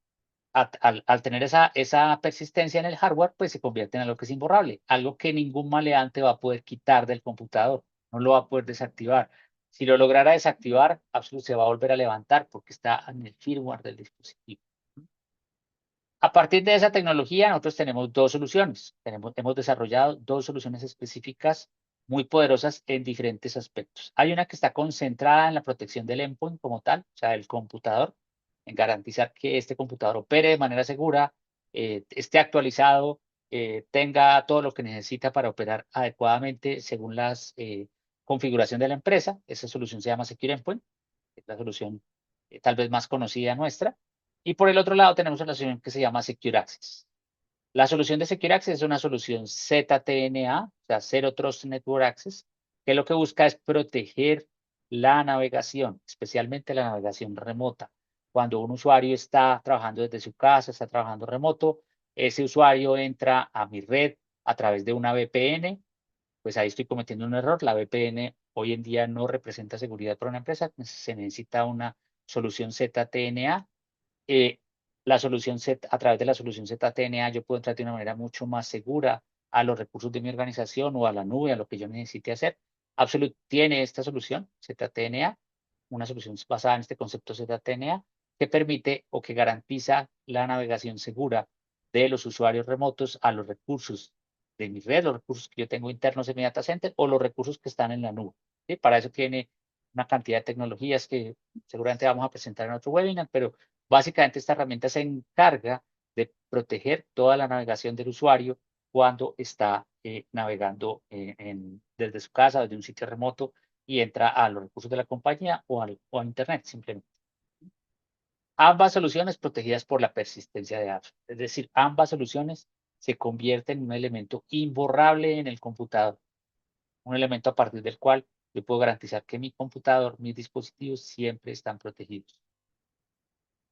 al tener esa persistencia en el hardware, pues se convierte en algo que es imborrable, algo que ningún maleante va a poder quitar del computador, no lo va a poder desactivar. Si lo lograra desactivar, Absolute se va a volver a levantar porque está en el firmware del dispositivo. A partir de esa tecnología, nosotros tenemos dos soluciones. Hemos desarrollado dos soluciones específicas muy poderosas en diferentes aspectos. Hay una que está concentrada en la protección del endpoint como tal, o sea, del computador, en garantizar que este computador opere de manera segura, esté actualizado, tenga todo lo que necesita para operar adecuadamente según las configuración de la empresa. Esa solución se llama Secure Endpoint, es la solución tal vez más conocida nuestra. Y por el otro lado tenemos una solución que se llama Secure Access. La solución de Secure Access es una solución ZTNA, o sea, Zero Trust Network Access, que lo que busca es proteger la navegación, especialmente la navegación remota. Cuando un usuario está trabajando desde su casa, está trabajando remoto, ese usuario entra a mi red a través de una VPN, pues ahí estoy cometiendo un error. La VPN hoy en día no representa seguridad para una empresa, se necesita una solución ZTNA. eh, la solución Z, a través de la solución ZTNA, yo puedo entrar de una manera mucho más segura a los recursos de mi organización o a la nube, a lo que yo necesite hacer. Absolute tiene esta solución, ZTNA, una solución basada en este concepto ZTNA, que permite o que garantiza la navegación segura de los usuarios remotos a los recursos de mi red, los recursos que yo tengo internos en mi data center o los recursos que están en la nube. ¿Sí? Para eso tiene una cantidad de tecnologías que seguramente vamos a presentar en otro webinar, pero básicamente esta herramienta se encarga de proteger toda la navegación del usuario cuando está navegando desde su casa, desde un sitio remoto y entra a los recursos de la compañía o a Internet simplemente. Ambas soluciones protegidas por la persistencia de apps. Es decir, ambas soluciones se convierten en un elemento imborrable en el computador, un elemento a partir del cual yo puedo garantizar que mi computador, mis dispositivos siempre están protegidos.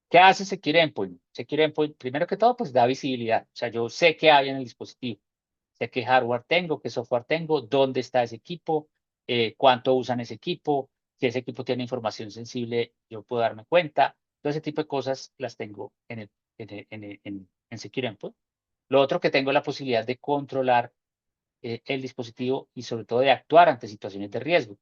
¿Qué hace Secure Endpoint? Secure Endpoint, primero que todo, pues da visibilidad. O sea, yo sé qué hay en el dispositivo, sé qué hardware tengo, qué software tengo, dónde está ese equipo, cuánto usan ese equipo, si ese equipo tiene información sensible, yo puedo darme cuenta. Todo ese tipo de cosas las tengo en Secure Endpoint. Lo otro que tengo es la posibilidad de controlar el dispositivo y sobre todo de actuar ante situaciones de riesgo.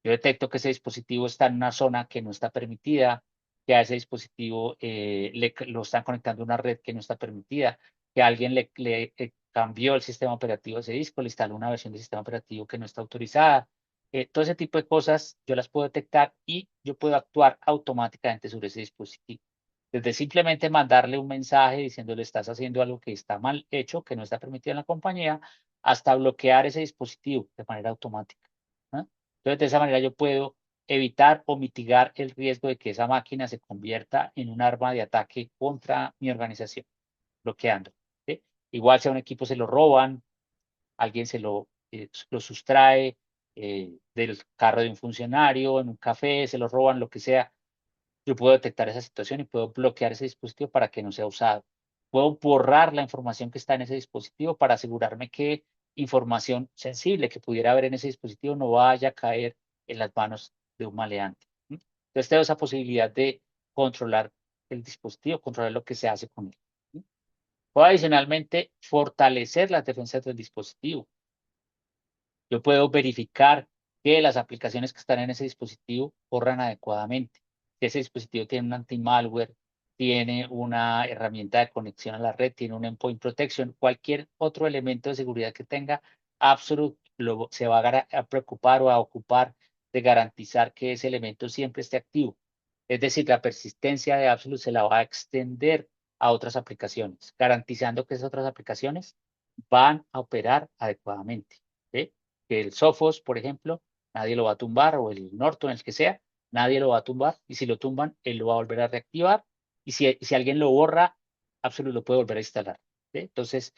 Yo detecto que ese dispositivo está en una zona que no está permitida, que a ese dispositivo lo están conectando a una red que no está permitida, que alguien le cambió el sistema operativo de ese disco, le instaló una versión de sistema operativo que no está autorizada. Todo ese tipo de cosas yo las puedo detectar y yo puedo actuar automáticamente sobre ese dispositivo. Desde simplemente mandarle un mensaje diciéndole estás haciendo algo que está mal hecho, que no está permitido en la compañía, hasta bloquear ese dispositivo de manera automática, ¿no? Entonces, de esa manera yo puedo evitar o mitigar el riesgo de que esa máquina se convierta en un arma de ataque contra mi organización, bloqueando. ¿Sí? Igual si a un equipo se lo roban, alguien lo sustrae del carro de un funcionario, en un café, se lo roban, lo que sea, yo puedo detectar esa situación y puedo bloquear ese dispositivo para que no sea usado. Puedo borrar la información que está en ese dispositivo para asegurarme que información sensible que pudiera haber en ese dispositivo no vaya a caer en las manos de un maleante. Entonces tengo esa posibilidad de controlar el dispositivo, controlar lo que se hace con él. Puedo adicionalmente fortalecer las defensas del dispositivo. Yo puedo verificar que las aplicaciones que están en ese dispositivo corran adecuadamente. Si ese dispositivo tiene un anti-malware, tiene una herramienta de conexión a la red, tiene un endpoint protection, cualquier otro elemento de seguridad que tenga, Absolute se va a preocupar o a ocupar de garantizar que ese elemento siempre esté activo. Es decir, la persistencia de Absolute se la va a extender a otras aplicaciones, garantizando que esas otras aplicaciones van a operar adecuadamente. ¿Sí? Que el Sophos, por ejemplo, nadie lo va a tumbar, o el Norton, el que sea, nadie lo va a tumbar, y si lo tumban, él lo va a volver a reactivar, y si alguien lo borra, Absolute lo puede volver a instalar. ¿Sí? Entonces,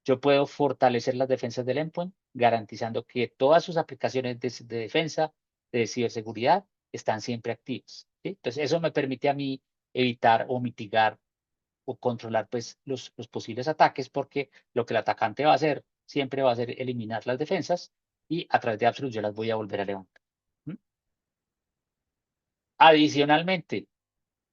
yo puedo fortalecer las defensas del endpoint, garantizando que todas sus aplicaciones de defensa, de ciberseguridad, están siempre activas. ¿Sí? Entonces, eso me permite a mí evitar o mitigar o controlar pues los posibles ataques, porque lo que el atacante va a hacer siempre va a ser eliminar las defensas y a través de Absolute yo las voy a volver a levantar. Adicionalmente,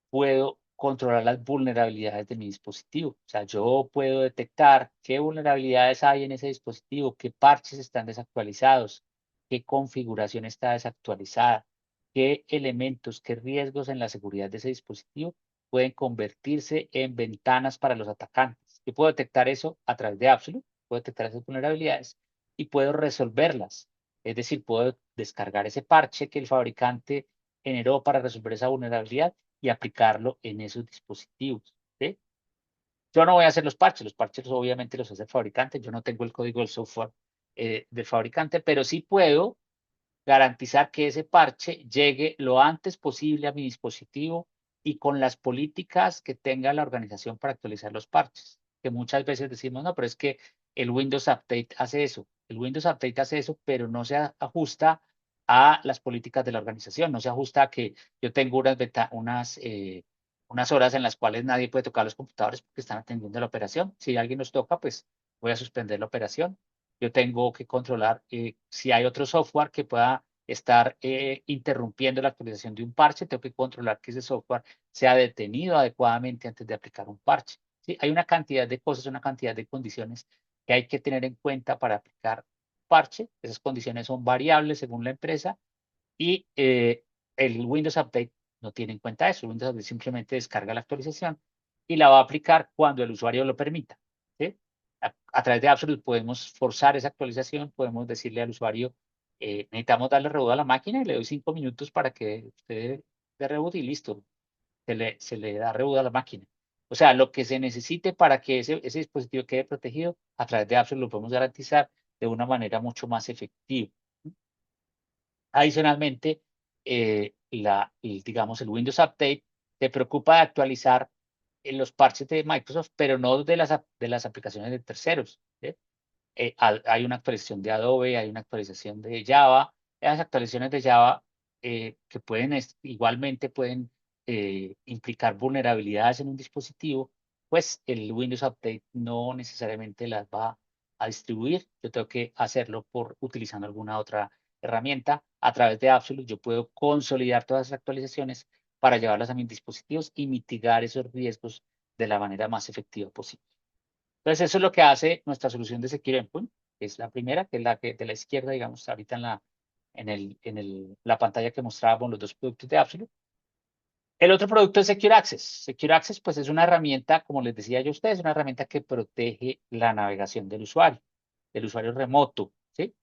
puedo controlar las vulnerabilidades de mi dispositivo. O sea, yo puedo detectar qué vulnerabilidades hay en ese dispositivo, qué parches están desactualizados, qué configuración está desactualizada, qué elementos, qué riesgos en la seguridad de ese dispositivo pueden convertirse en ventanas para los atacantes. Yo puedo detectar eso a través de Absolute, puedo detectar esas vulnerabilidades y puedo resolverlas. Es decir, puedo descargar ese parche que el fabricante generó para resolver esa vulnerabilidad y aplicarlo en esos dispositivos. ¿Sí? Yo no voy a hacer los parches obviamente los hace el fabricante, yo no tengo el código del software del fabricante, pero sí puedo garantizar que ese parche llegue lo antes posible a mi dispositivo y con las políticas que tenga la organización para actualizar los parches. Que muchas veces decimos, no, pero es que el Windows Update hace eso. El Windows Update hace eso, pero no se ajusta a las políticas de la organización, no se ajusta a que yo tengo unas horas en las cuales nadie puede tocar los computadores porque están atendiendo la operación. Si alguien los toca, pues voy a suspender la operación. Yo tengo que controlar si hay otro software que pueda estar interrumpiendo la actualización de un parche, tengo que controlar que ese software sea detenido adecuadamente antes de aplicar un parche. ¿Sí? Hay una cantidad de cosas, una cantidad de condiciones que hay que tener en cuenta para aplicar parche. Esas condiciones son variables según la empresa y el Windows Update no tiene en cuenta eso. El Windows Update simplemente descarga la actualización y la va a aplicar cuando el usuario lo permita. ¿Sí? A través de Absolute podemos forzar esa actualización, podemos decirle al usuario, necesitamos darle reboot a la máquina y le doy 5 minutos para que usted dé reboot y listo, se le da reboot a la máquina. O sea, lo que se necesite para que ese dispositivo quede protegido, a través de Absolute lo podemos garantizar de una manera mucho más efectiva. Adicionalmente, digamos, el Windows Update se preocupa de actualizar los parches de Microsoft, pero no de las aplicaciones de terceros. ¿Sí? Hay una actualización de Adobe, hay una actualización de Java. Las actualizaciones de Java que igualmente pueden implicar vulnerabilidades en un dispositivo, pues el Windows Update no necesariamente las va a distribuir. Yo tengo que hacerlo utilizando alguna otra herramienta. A través de Absolute yo puedo consolidar todas las actualizaciones para llevarlas a mis dispositivos y mitigar esos riesgos de la manera más efectiva posible. Entonces, eso es lo que hace nuestra solución de Secure Endpoint, que es la primera, que es la que de la izquierda, digamos, ahorita la pantalla que mostrábamos los dos productos de Absolute. El otro producto es Secure Access. Secure Access, pues, es una herramienta, como les decía yo a ustedes, una herramienta que protege la navegación del usuario remoto, ¿sí?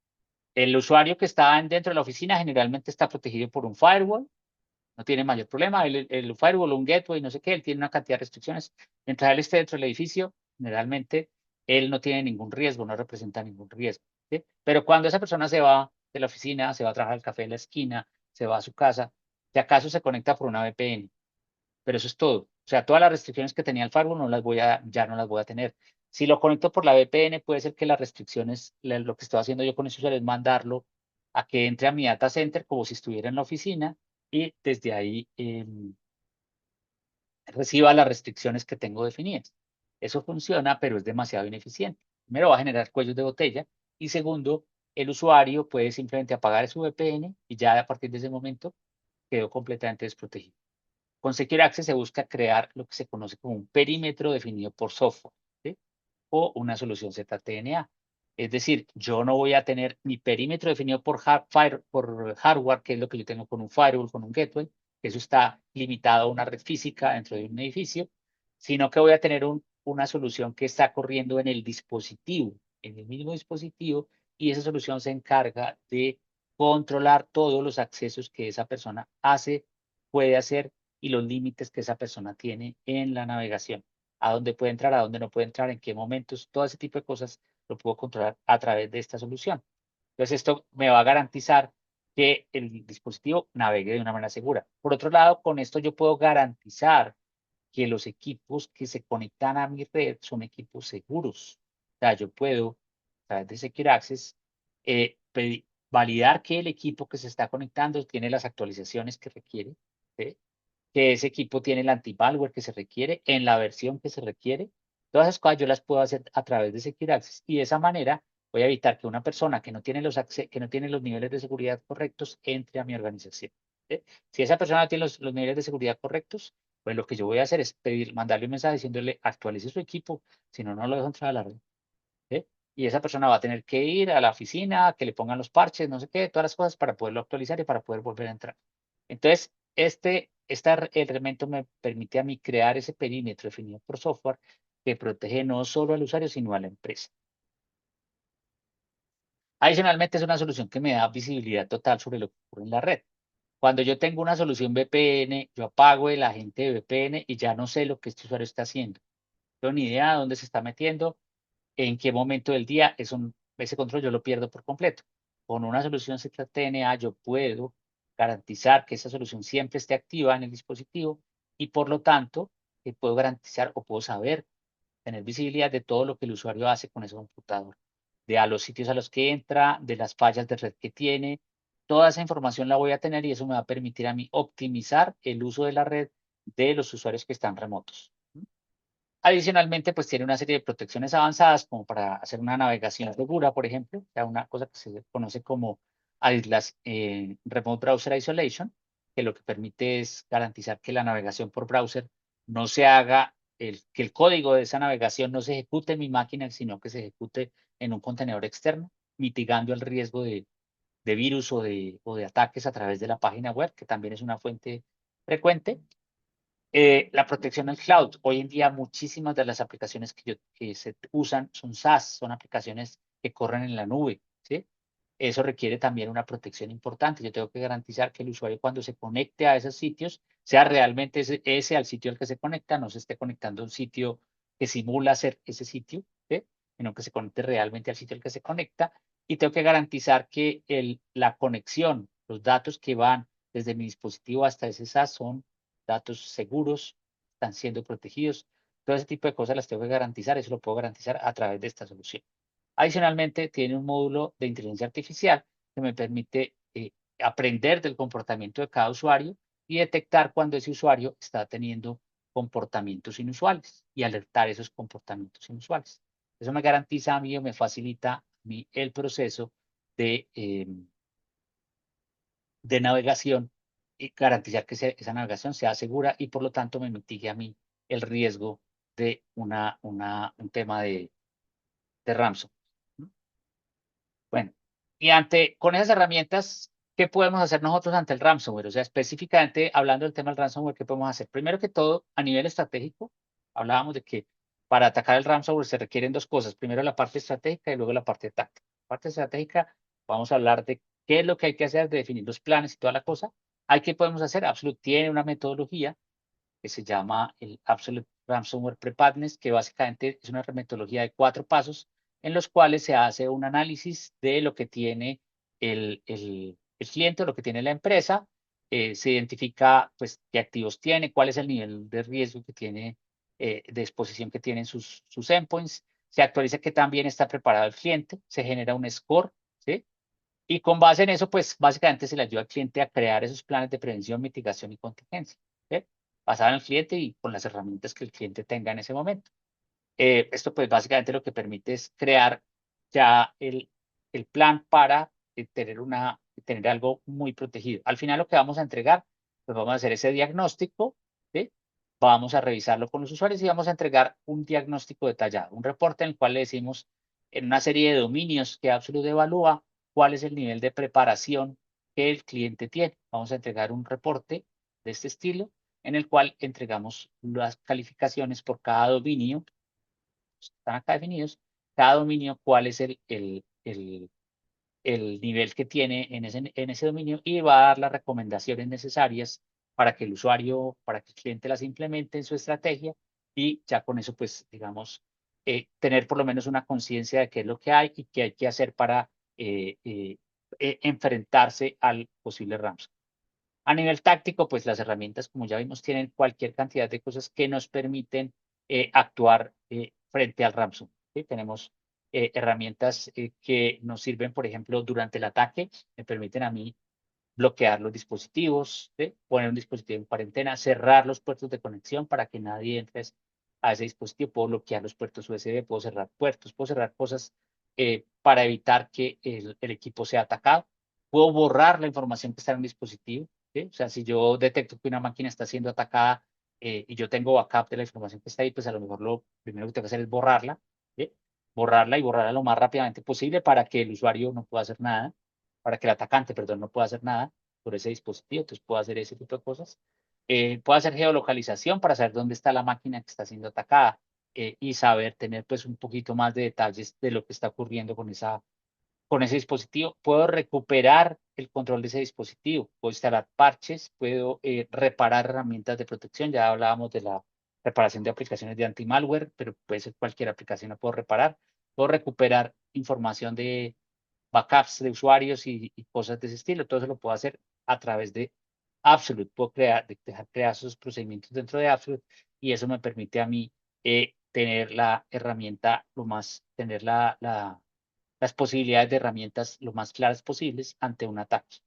El usuario que está dentro de la oficina generalmente está protegido por un firewall, no tiene mayor problema. El firewall, un gateway, no sé qué, él tiene una cantidad de restricciones. Mientras él esté dentro del edificio, generalmente él no tiene ningún riesgo, no representa ningún riesgo. ¿Sí? Pero cuando esa persona se va de la oficina, se va a trabajar al café en la esquina, se va a su casa, si acaso se conecta por una VPN, pero eso es todo. O sea, todas las restricciones que tenía el firewall ya no las voy a tener. Si lo conecto por la VPN, puede ser que las restricciones, lo que estoy haciendo yo con ese usuario es mandarlo a que entre a mi data center como si estuviera en la oficina y desde ahí reciba las restricciones que tengo definidas. Eso funciona, pero es demasiado ineficiente. Primero, va a generar cuellos de botella y segundo, el usuario puede simplemente apagar su VPN y ya a partir de ese momento quedó completamente desprotegido. Con Secure Access se busca crear lo que se conoce como un perímetro definido por software, ¿sí? O una solución ZTNA. Es decir, yo no voy a tener mi perímetro definido por hardware, que es lo que yo tengo con un firewall, con un gateway. Eso está limitado a una red física dentro de un edificio, sino que voy a tener una solución que está corriendo en el dispositivo, en el mismo dispositivo, y esa solución se encarga de controlar todos los accesos que esa persona puede hacer y los límites que esa persona tiene en la navegación. A dónde puede entrar, a dónde no puede entrar, en qué momentos, todo ese tipo de cosas lo puedo controlar a través de esta solución. Entonces, esto me va a garantizar que el dispositivo navegue de una manera segura. Por otro lado, con esto yo puedo garantizar que los equipos que se conectan a mi red son equipos seguros. O sea, yo puedo, a través de Secure Access, validar que el equipo que se está conectando tiene las actualizaciones que requiere, ¿sí? Que ese equipo tiene el antimalware que se requiere en la versión que se requiere. Todas esas cosas yo las puedo hacer a través de Secure Access y de esa manera voy a evitar que una persona que no tiene los niveles de seguridad correctos entre a mi organización. ¿Sí? Si esa persona no tiene los niveles de seguridad correctos, Pues lo que yo voy a hacer es mandarle un mensaje diciéndole actualice su equipo, si no, no lo dejo entrar a la red. ¿Sí? Y esa persona va a tener que ir a la oficina, que le pongan los parches, no sé qué, todas las cosas para poderlo actualizar y para poder volver a entrar. Entonces, este elemento me permite a mí crear ese perímetro definido por software que protege no solo al usuario, sino a la empresa. Adicionalmente, es una solución que me da visibilidad total sobre lo que ocurre en la red. Cuando yo tengo una solución VPN, yo apago el agente de VPN y ya no sé lo que este usuario está haciendo. No tengo ni idea de dónde se está metiendo, en qué momento del día. Ese control yo lo pierdo por completo. Con una solución ZTNA yo puedo garantizar que esa solución siempre esté activa en el dispositivo y por lo tanto puedo garantizar o puedo saber, tener visibilidad de todo lo que el usuario hace con ese computador, de a los sitios a los que entra, de las fallas de red que tiene. Toda esa información la voy a tener y eso me va a permitir a mí optimizar el uso de la red de los usuarios que están remotos. Adicionalmente, pues tiene una serie de protecciones avanzadas como para hacer una navegación segura, por ejemplo, o sea, una cosa que se conoce como Remote Browser Isolation, que lo que permite es garantizar que la navegación por browser no se haga, que el código de esa navegación no se ejecute en mi máquina, sino que se ejecute en un contenedor externo, mitigando el riesgo de virus o de ataques a través de la página web, que también es una fuente frecuente. La protección al cloud. Hoy en día muchísimas de las aplicaciones que se usan son SaaS, son aplicaciones que corren en la nube, ¿sí? Eso requiere también una protección importante. Yo tengo que garantizar que el usuario cuando se conecte a esos sitios, sea realmente ese al sitio al que se conecta, no se esté conectando a un sitio que simula ser ese sitio, ¿sí? Sino que se conecte realmente al sitio al que se conecta. Y tengo que garantizar que la conexión, los datos que van desde mi dispositivo hasta ese SaaS son datos seguros, están siendo protegidos. Todo ese tipo de cosas las tengo que garantizar, eso lo puedo garantizar a través de esta solución. Adicionalmente, tiene un módulo de inteligencia artificial que me permite aprender del comportamiento de cada usuario y detectar cuando ese usuario está teniendo comportamientos inusuales y alertar esos comportamientos inusuales. Eso me garantiza a mí o me facilita a mí el proceso de navegación y garantizar que esa navegación sea segura y por lo tanto me mitigue a mí el riesgo de un tema de ransom. Bueno, con esas herramientas, ¿qué podemos hacer nosotros ante el ransomware? O sea, específicamente hablando del tema del ransomware, ¿qué podemos hacer? Primero que todo, a nivel estratégico, hablábamos de que para atacar el ransomware se requieren dos cosas. Primero la parte estratégica y luego la parte táctica. La parte estratégica, vamos a hablar de qué es lo que hay que hacer, de definir los planes y toda la cosa. ¿Qué podemos hacer? Absolute tiene una metodología que se llama el Absolute Ransomware Preparedness, que básicamente es una metodología de 4 pasos en los cuales se hace un análisis de lo que tiene el cliente, lo que tiene la empresa, se identifica pues qué activos tiene, cuál es el nivel de riesgo que tiene, de exposición que tienen sus endpoints, se actualiza que también está preparado el cliente, se genera un score, ¿sí? Y con base en eso, pues básicamente se le ayuda al cliente a crear esos planes de prevención, mitigación y contingencia, ¿sí? Basado en el cliente y con las herramientas que el cliente tenga en ese momento. Esto pues básicamente lo que permite es crear ya el plan para tener algo muy protegido. Al final lo que vamos a entregar, pues vamos a hacer ese diagnóstico, ¿sí? Vamos a revisarlo con los usuarios y vamos a entregar un diagnóstico detallado, un reporte en el cual le decimos en una serie de dominios que Absolute evalúa cuál es el nivel de preparación que el cliente tiene. Vamos a entregar un reporte de este estilo en el cual entregamos las calificaciones por cada dominio, están acá definidos, cada dominio cuál es el nivel que tiene en ese dominio y va a dar las recomendaciones necesarias para que el usuario, para que el cliente las implemente en su estrategia y ya con eso, pues, digamos, tener por lo menos una conciencia de qué es lo que hay y qué hay que hacer para enfrentarse al posible ransom. A nivel táctico, pues las herramientas, como ya vimos, tienen cualquier cantidad de cosas que nos permiten actuar frente al ransom, ¿sí? Tenemos herramientas que nos sirven, por ejemplo, durante el ataque, me permiten a mí bloquear los dispositivos, ¿sí? Poner un dispositivo en cuarentena, cerrar los puertos de conexión para que nadie entre a ese dispositivo, puedo bloquear los puertos USB, puedo cerrar puertos, puedo cerrar cosas para evitar que el equipo sea atacado. Puedo borrar la información que está en un dispositivo, ¿sí? O sea, si yo detecto que una máquina está siendo atacada, y yo tengo backup de la información que está ahí, pues a lo mejor lo primero que tengo que hacer es borrarla, ¿sí? Borrarla y borrarla lo más rápidamente posible para que el usuario no pueda hacer nada, para que el atacante, perdón, no pueda hacer nada por ese dispositivo, entonces puedo hacer ese tipo de cosas. Puedo hacer geolocalización para saber dónde está la máquina que está siendo atacada y saber tener pues un poquito más de detalles de lo que está ocurriendo con ese dispositivo. Puedo recuperar el control de ese dispositivo, puedo instalar parches, puedo reparar herramientas de protección. Ya hablábamos de la reparación de aplicaciones de anti-malware, pero puede ser cualquier aplicación la puedo reparar. Puedo recuperar información de backups de usuarios y cosas de ese estilo. Todo eso lo puedo hacer a través de Absolute. Puedo dejar crear esos procedimientos dentro de Absolute y eso me permite a mí tener la herramienta, tener las posibilidades de herramientas lo más claras posibles ante un ataque.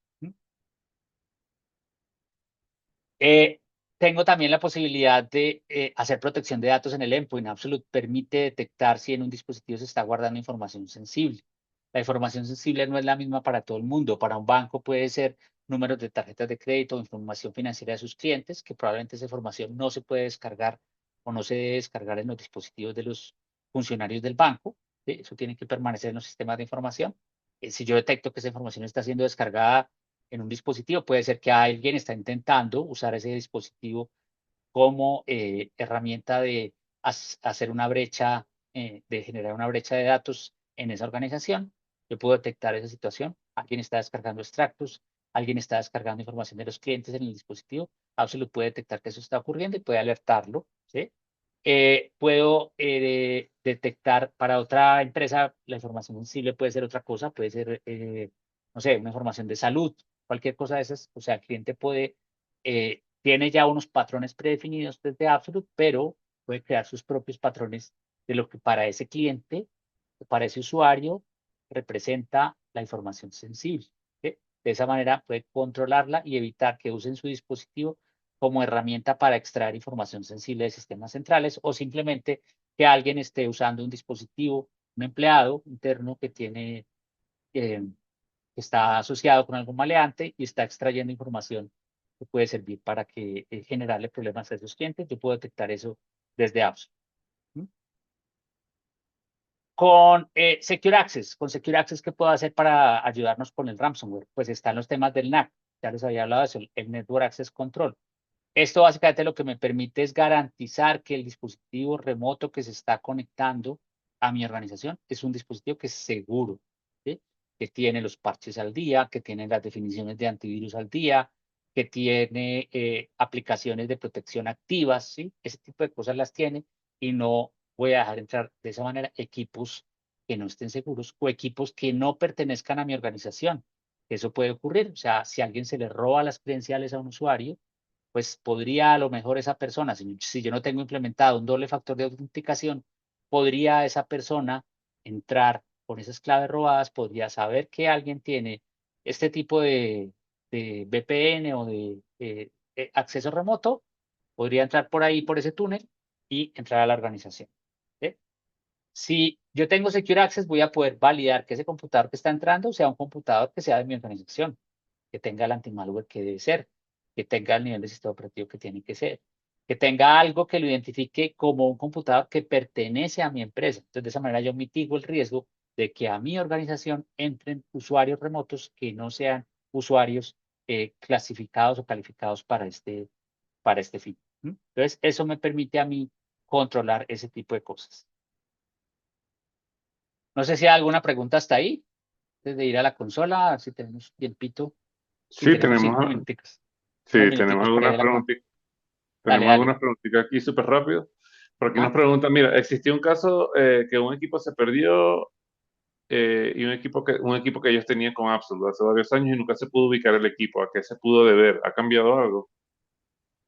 Eh, Tengo también la posibilidad de hacer protección de datos en el endpoint. Absolute permite detectar si en un dispositivo se está guardando información sensible. La información sensible no es la misma para todo el mundo. Para un banco puede ser números de tarjetas de crédito o información financiera de sus clientes, que probablemente esa información no se puede descargar o no se debe descargar en los dispositivos de los funcionarios del banco. ¿Sí? Eso tiene que permanecer en los sistemas de información. Si yo detecto que esa información está siendo descargada en un dispositivo, puede ser que alguien está intentando usar ese dispositivo como herramienta de hacer una brecha, de generar una brecha de datos en esa organización. Yo puedo detectar esa situación. Alguien está descargando extractos, alguien está descargando información de los clientes en el dispositivo. Absolute puede detectar que eso está ocurriendo y puede alertarlo, ¿sí? Puedo detectar para otra empresa la información sensible, puede ser otra cosa, puede ser, no sé, una información de salud, cualquier cosa de esas. O sea, el cliente tiene ya unos patrones predefinidos desde Absolute, pero puede crear sus propios patrones de lo que para ese cliente, para ese usuario, representa la información sensible. ¿Sí? De esa manera puede controlarla y evitar que usen su dispositivo como herramienta para extraer información sensible de sistemas centrales o simplemente que alguien esté usando un dispositivo, un empleado interno que está asociado con algún maleante y está extrayendo información que puede servir para generarle problemas a esos clientes. Yo puedo detectar eso desde apps. Con Secure Access, ¿qué puedo hacer para ayudarnos con el ransomware? Pues están los temas del NAC, ya les había hablado de eso, el Network Access Control. Esto básicamente lo que me permite es garantizar que el dispositivo remoto que se está conectando a mi organización es un dispositivo que es seguro, ¿sí? Que tiene los parches al día, que tiene las definiciones de antivirus al día, que tiene aplicaciones de protección activas, ¿sí? Ese tipo de cosas las tiene y no voy a dejar entrar de esa manera equipos que no estén seguros o equipos que no pertenezcan a mi organización. Eso puede ocurrir. O sea, si a alguien se le roba las credenciales a un usuario, pues podría a lo mejor esa persona, si yo no tengo implementado un doble factor de autenticación, podría esa persona entrar con esas claves robadas, podría saber que alguien tiene este tipo de VPN o de acceso remoto, podría entrar por ahí, por ese túnel y entrar a la organización. ¿Sí? Si yo tengo Secure Access, voy a poder validar que ese computador que está entrando sea un computador que sea de mi organización, que tenga el antimalware que debe ser, que tenga el nivel de sistema operativo que tiene que ser, que tenga algo que lo identifique como un computador que pertenece a mi empresa. Entonces, de esa manera yo mitigo el riesgo de que a mi organización entren usuarios remotos que no sean usuarios clasificados o calificados para este fin. Entonces, eso me permite a mí controlar ese tipo de cosas. No sé si hay alguna pregunta hasta ahí, antes de ir a la consola, si tenemos tiempito. Sí,
Sí,
tenemos 5 minuticos. Unos
tenemos
minuticos por ahí
algunas
de la consola.
preguntitas.
Dale,
Tenemos
dale.
algunas preguntitas aquí súper rápido. Por aquí nos
Ajá.
preguntan, mira, existió un caso que un equipo se perdió y un equipo que ellos tenían con Absolute hace varios años y nunca se pudo ubicar el equipo. ¿A qué se pudo deber? ¿Ha cambiado algo?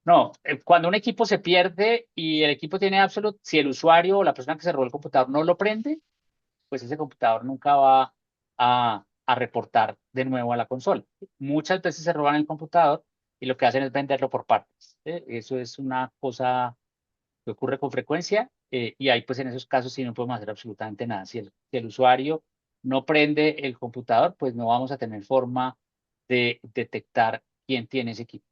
No, cuando un equipo se pierde y el equipo tiene Absolute, si el usuario o la persona que se robó el computador no lo prende, pues ese computador nunca va a reportar de nuevo a la consola. Muchas veces se roban el computador y lo que hacen es venderlo por partes. Eso es una cosa que ocurre con frecuencia y ahí pues en esos casos sí no podemos hacer absolutamente nada. Si el usuario no prende el computador, pues no vamos a tener forma de detectar quién tiene ese equipo.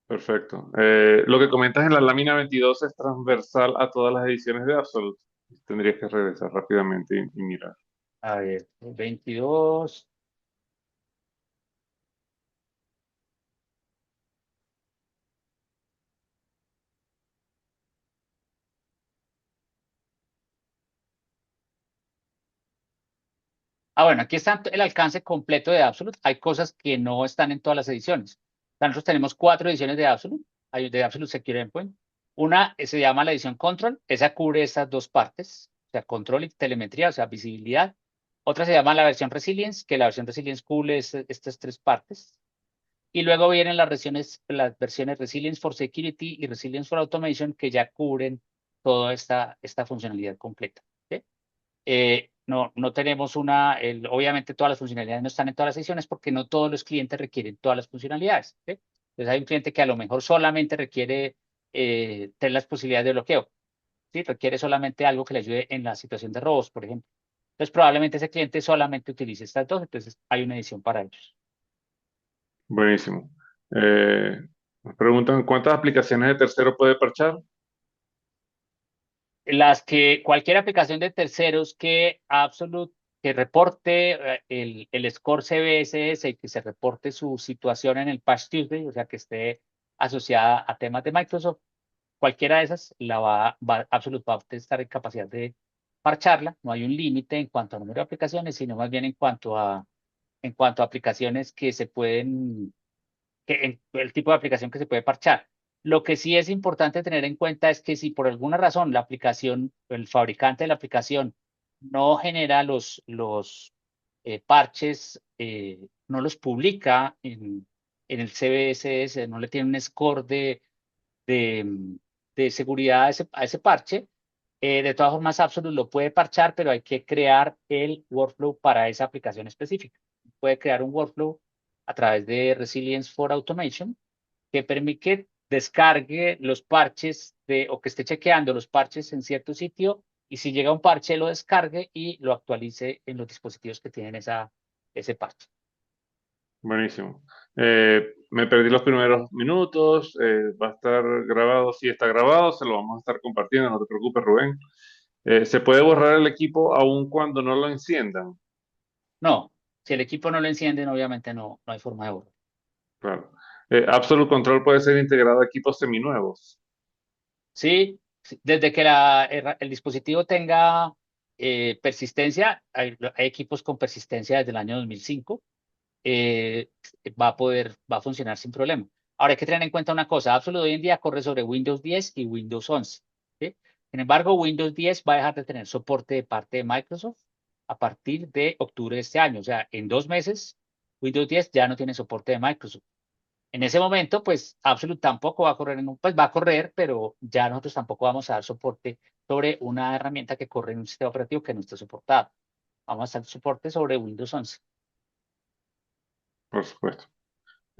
Perfecto. Lo que comentas en la lámina 22 es transversal a todas las ediciones de Absolute. Tendrías que regresar rápidamente y mirar.
A ver, 22. Bueno, aquí está el alcance completo de Absolute. Hay cosas que no están en todas las ediciones. O sea, nosotros tenemos 4 ediciones de Absolute. Hay de Absolute Secure Endpoint. Una se llama la edición Control. Esa cubre estas dos partes, o sea, control y telemetría, o sea, visibilidad. Otra se llama la versión Resilience, que la versión Resilience cubre estas tres partes. Y luego vienen las versiones Resilience for Security y Resilience for Automation, que ya cubren toda esta funcionalidad completa. ¿Sí? No tenemos obviamente todas las funcionalidades no están en todas las ediciones porque no todos los clientes requieren todas las funcionalidades. ¿Sí? Entonces hay un cliente que a lo mejor solamente requiere tener las posibilidades de bloqueo. ¿Sí? Requiere solamente algo que le ayude en la situación de robos, por ejemplo. Entonces probablemente ese cliente solamente utilice estas dos, entonces hay una edición para ellos.
Buenísimo. Nos preguntan, ¿cuántas aplicaciones de tercero puede parchar?
Cualquier aplicación de terceros que reporte el score CVSS y que se reporte su situación en el Patch Tuesday, o sea, que esté asociada a temas de Microsoft, cualquiera de esas Absolute va a estar en capacidad de parcharla. No hay un límite en cuanto a número de aplicaciones, sino más bien en cuanto a aplicaciones que se pueden el tipo de aplicación que se puede parchar. Lo que sí es importante tener en cuenta es que si por alguna razón la aplicación, el fabricante de la aplicación no genera los parches, no los publica en el CVSS, no le tiene un score de, de seguridad a ese parche, de todas formas Absolute lo puede parchar, pero hay que crear el workflow para esa aplicación específica. Puede crear un workflow a través de Resilience for Automation que permite que descargue los parches o que esté chequeando los parches en cierto sitio y si llega un parche lo descargue y lo actualice en los dispositivos que tienen ese parche.
Buenísimo. Me perdí los primeros minutos. Va a estar grabado. Sí, está grabado. Se lo vamos a estar compartiendo. No te preocupes, Rubén. ¿Se puede borrar el equipo aun cuando no lo enciendan?
No, si el equipo no lo encienden, obviamente no hay forma de borrar.
Claro. Absolute Control puede ser integrado a equipos seminuevos.
Sí, sí, desde que el dispositivo tenga persistencia, hay equipos con persistencia desde el año 2005, eh, va a funcionar sin problema. Ahora hay que tener en cuenta una cosa, Absolute hoy en día corre sobre Windows 10 y Windows 11. ¿Sí? Sin embargo, Windows 10 va a dejar de tener soporte de parte de Microsoft a partir de octubre de este año. O sea, en 2 meses, Windows 10 ya no tiene soporte de Microsoft. En ese momento, pues Absolute tampoco va a correr pues va a correr, pero ya nosotros tampoco vamos a dar soporte sobre una herramienta que corre en un sistema operativo que no esté soportado. Vamos a dar soporte sobre Windows 11.
Por supuesto.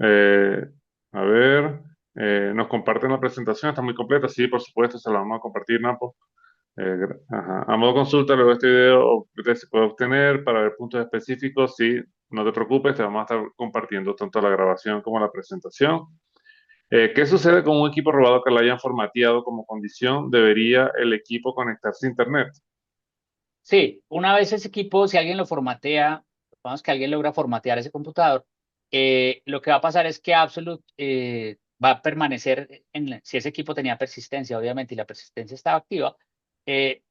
Eh, a ver, nos comparten la presentación, está muy completa. Sí, por supuesto, se la vamos a compartir, Napo. Ajá. A modo consulta, luego este video se puede obtener para ver puntos específicos. Sí, no te preocupes, te vamos a estar compartiendo tanto la grabación como la presentación. ¿Qué sucede con un equipo robado que lo hayan formateado como condición? ¿Debería el equipo conectarse a Internet?
Sí, una vez ese equipo, si alguien lo formatea, vamos que alguien logra formatear ese computador, lo que va a pasar es que Absolute va a permanecer, si ese equipo tenía persistencia, obviamente, y la persistencia estaba activa,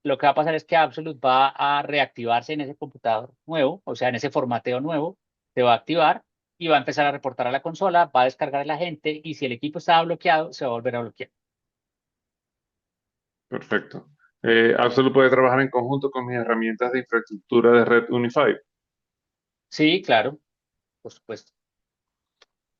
lo que va a pasar es que Absolute va a reactivarse en ese computador nuevo, o sea, en ese formateo nuevo, se va a activar y va a empezar a reportar a la consola, va a descargar el agente y si el equipo estaba bloqueado, se va a volver a bloquear.
Perfecto. Absolute puede trabajar en conjunto con mis herramientas de infraestructura de red Unified.
Sí, claro, por supuesto.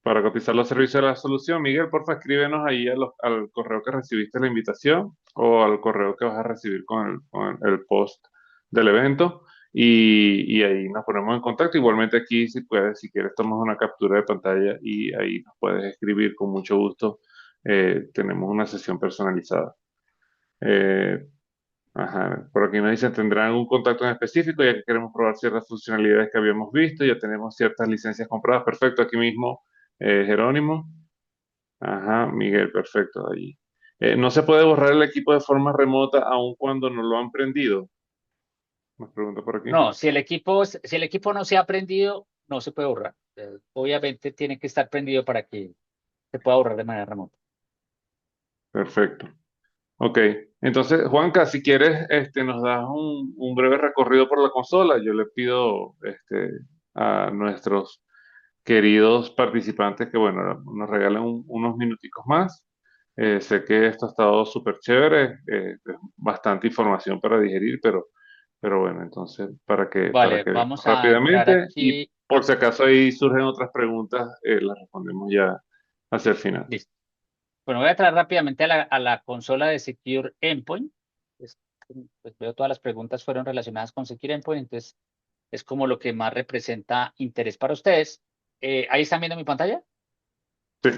Para cotizar los servicios de la solución, Miguel, porfa, escríbenos ahí al correo que recibiste la invitación o al correo que vas a recibir con el post del evento y ahí nos ponemos en contacto. Igualmente aquí, si puedes, si quieres, tomas una captura de pantalla y ahí nos puedes escribir con mucho gusto. Tenemos una sesión personalizada. Eh, ajá. Por aquí nos dicen, ¿tendrán un contacto en específico? Ya que queremos probar ciertas funcionalidades que habíamos visto, ya tenemos ciertas licencias compradas. Perfecto, aquí mismo, Jerónimo. Ajá, Miguel, perfecto. Allí. ¿No se puede borrar el equipo de forma remota aun cuando no lo han prendido? Nos pregunta por aquí.
No, si el equipo no se ha prendido, no se puede borrar. Obviamente tiene que estar prendido para que se pueda borrar de manera remota.
Perfecto. Ok. Entonces, Juanca, si quieres, nos das un breve recorrido por la consola. Yo le pido a nuestros queridos participantes que, bueno, nos regalen unos minuticos más. Sé que esto ha estado súper chévere, es bastante información para digerir, pero bueno, entonces para
Vale,
que veamos
vamos a entrar
rápidamente y
aquí.
por si acaso ahí surgen otras preguntas, las respondemos ya hacia el final.
Listo. Bueno, voy a entrar rápidamente a la consola de Secure Endpoint. Pues, pues veo todas las preguntas fueron relacionadas con Secure Endpoint, entonces es como lo que más representa interés para ustedes. ¿Ahí están viendo mi pantalla?
Sí,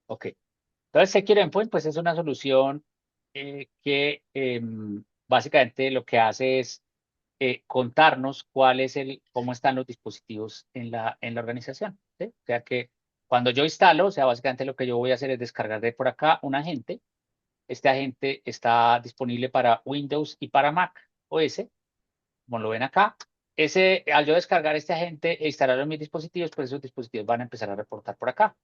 Ok. Entonces, Secure Endpoint, pues es una solución que básicamente lo que hace es contarnos cómo están los dispositivos en la organización. ¿Sí? O sea que cuando yo instalo, o sea, básicamente lo que yo voy a hacer es descargar de por acá un agente. Este agente está disponible para Windows y para Mac OS, como lo ven acá. Al yo descargar este agente e instalarlo en mis dispositivos, pues esos dispositivos van a empezar a reportar por acá.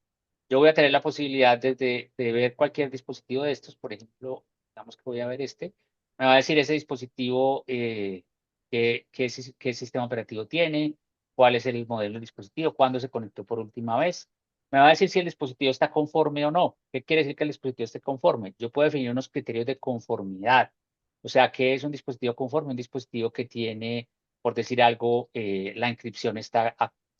Yo voy a tener la posibilidad de ver cualquier dispositivo de estos, por ejemplo, digamos que voy a ver este, me va a decir ese dispositivo, qué sistema operativo tiene, cuál es el modelo del dispositivo, cuándo se conectó por última vez. Me va a decir si el dispositivo está conforme o no. ¿Qué quiere decir que el dispositivo esté conforme? Yo puedo definir unos criterios de conformidad. O sea, ¿qué es un dispositivo conforme? Un dispositivo que tiene, por decir algo, la inscripción está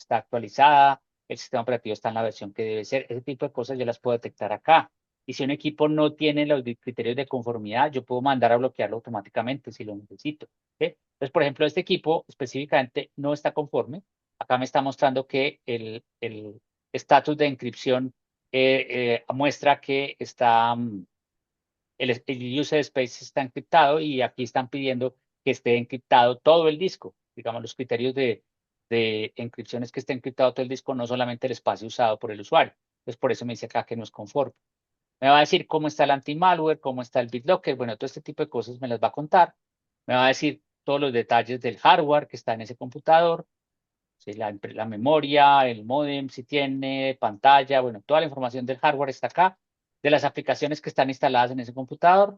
actualizada, el sistema operativo está en la versión que debe ser. Ese tipo de cosas yo las puedo detectar acá. Y si un equipo no tiene los criterios de conformidad, yo puedo mandar a bloquearlo automáticamente si lo necesito. ¿Sí? Entonces, por ejemplo, este equipo específicamente no está conforme. Acá me está mostrando que el estatus de encripción muestra que el user space está encriptado y aquí están pidiendo que esté encriptado todo el disco. Digamos, los criterios de encripción es que esté encriptado todo el disco, no solamente el espacio usado por el usuario. Entonces, por eso me dice acá que no es conforme. Me va a decir cómo está el anti-malware, cómo está el BitLocker, bueno, todo este tipo de cosas me las va a contar. Me va a decir todos los detalles del hardware que está en ese computador, si la memoria, el módem, si tiene pantalla, bueno, toda la información del hardware está acá, de las aplicaciones que están instaladas en ese computador,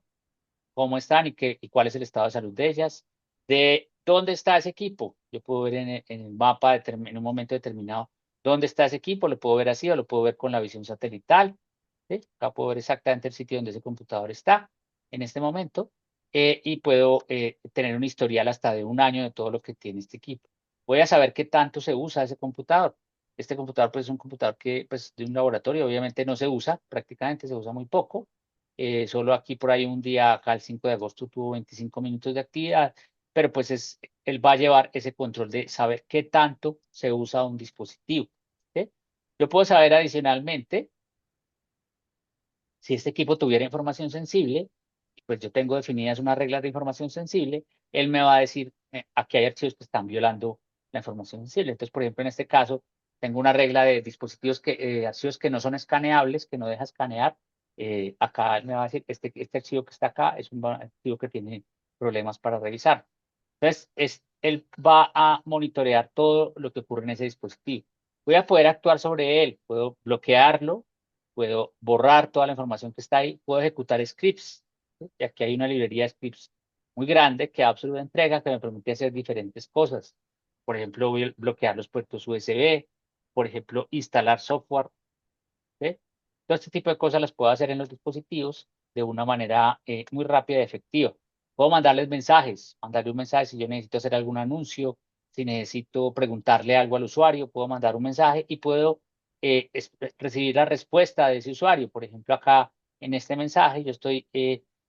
cómo están y cuál es el estado de salud de ellas, de dónde está ese equipo. Yo puedo ver en el mapa en un momento determinado dónde está ese equipo, lo puedo ver así o lo puedo ver con la visión satelital. ¿Sí? Acá puedo ver exactamente el sitio donde ese computador está en este momento y puedo tener un historial hasta de un año de todo lo que tiene este equipo. Voy a saber qué tanto se usa ese computador. Este computador pues, es un computador que pues, de un laboratorio obviamente no se usa, prácticamente se usa muy poco. Solo aquí por ahí un día, acá el 5 de agosto tuvo 25 minutos de actividad, pero pues él va a llevar ese control de saber qué tanto se usa un dispositivo. ¿Sí? Yo puedo saber adicionalmente si este equipo tuviera información sensible, pues yo tengo definidas unas reglas de información sensible, él me va a decir, aquí hay archivos que están violando la información sensible. Entonces, por ejemplo, en este caso, tengo una regla de dispositivos archivos que no son escaneables, que no deja escanear. Acá me va a decir, este archivo que está acá es un archivo que tiene problemas para revisar. Entonces, él va a monitorear todo lo que ocurre en ese dispositivo. Voy a poder actuar sobre él, puedo bloquearlo, puedo borrar toda la información que está ahí, puedo ejecutar scripts. ¿Sí? Y aquí hay una librería de scripts muy grande que da absoluta entrega que me permite hacer diferentes cosas. Por ejemplo, voy a bloquear los puertos USB, por ejemplo, instalar software. ¿Sí? Todo este tipo de cosas las puedo hacer en los dispositivos de una manera muy rápida y efectiva. Puedo mandarles mensajes, mandarle un mensaje si yo necesito hacer algún anuncio, si necesito preguntarle algo al usuario, puedo mandar un mensaje y puedo recibir la respuesta de ese usuario. Por ejemplo, acá en este mensaje yo estoy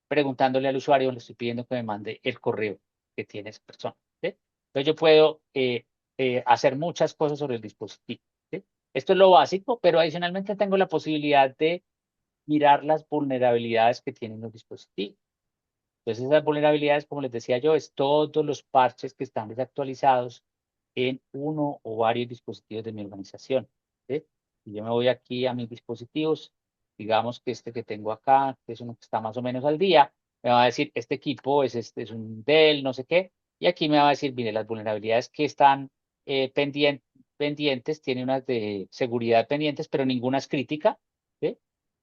preguntándole al usuario, le estoy pidiendo que me mande el correo que tiene esa persona. ¿Sí? Entonces yo puedo hacer muchas cosas sobre el dispositivo. ¿Sí? Esto es lo básico, pero adicionalmente tengo la posibilidad de mirar las vulnerabilidades que tienen los dispositivos. Entonces, esas vulnerabilidades, como les decía yo, es todos los parches que están desactualizados en uno o varios dispositivos de mi organización. ¿Sí? Si yo me voy aquí a mis dispositivos, digamos que este que tengo acá, que es uno que está más o menos al día, me va a decir, este equipo es un Dell, no sé qué, y aquí me va a decir, mire, las vulnerabilidades que están pendientes, tiene unas de seguridad pendientes, pero ninguna es crítica, ¿sí?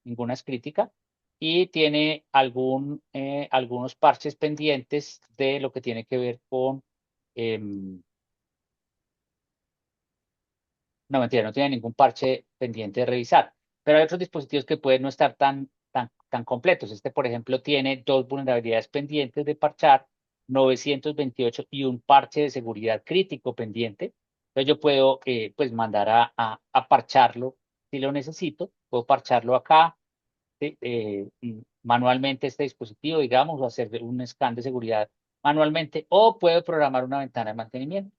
Ninguna es crítica, y tiene algunos parches pendientes de lo que tiene que ver con... em, no, mentira, no tiene ningún parche pendiente de revisar. Pero hay otros dispositivos que pueden no estar tan completos. Este, por ejemplo, tiene dos vulnerabilidades pendientes de parchar, 928 y un parche de seguridad crítico pendiente. Entonces yo puedo pues mandar a parcharlo si lo necesito. Puedo parcharlo acá, ¿sí? Manualmente este dispositivo, digamos, o hacer un scan de seguridad manualmente, o puedo programar una ventana de mantenimiento.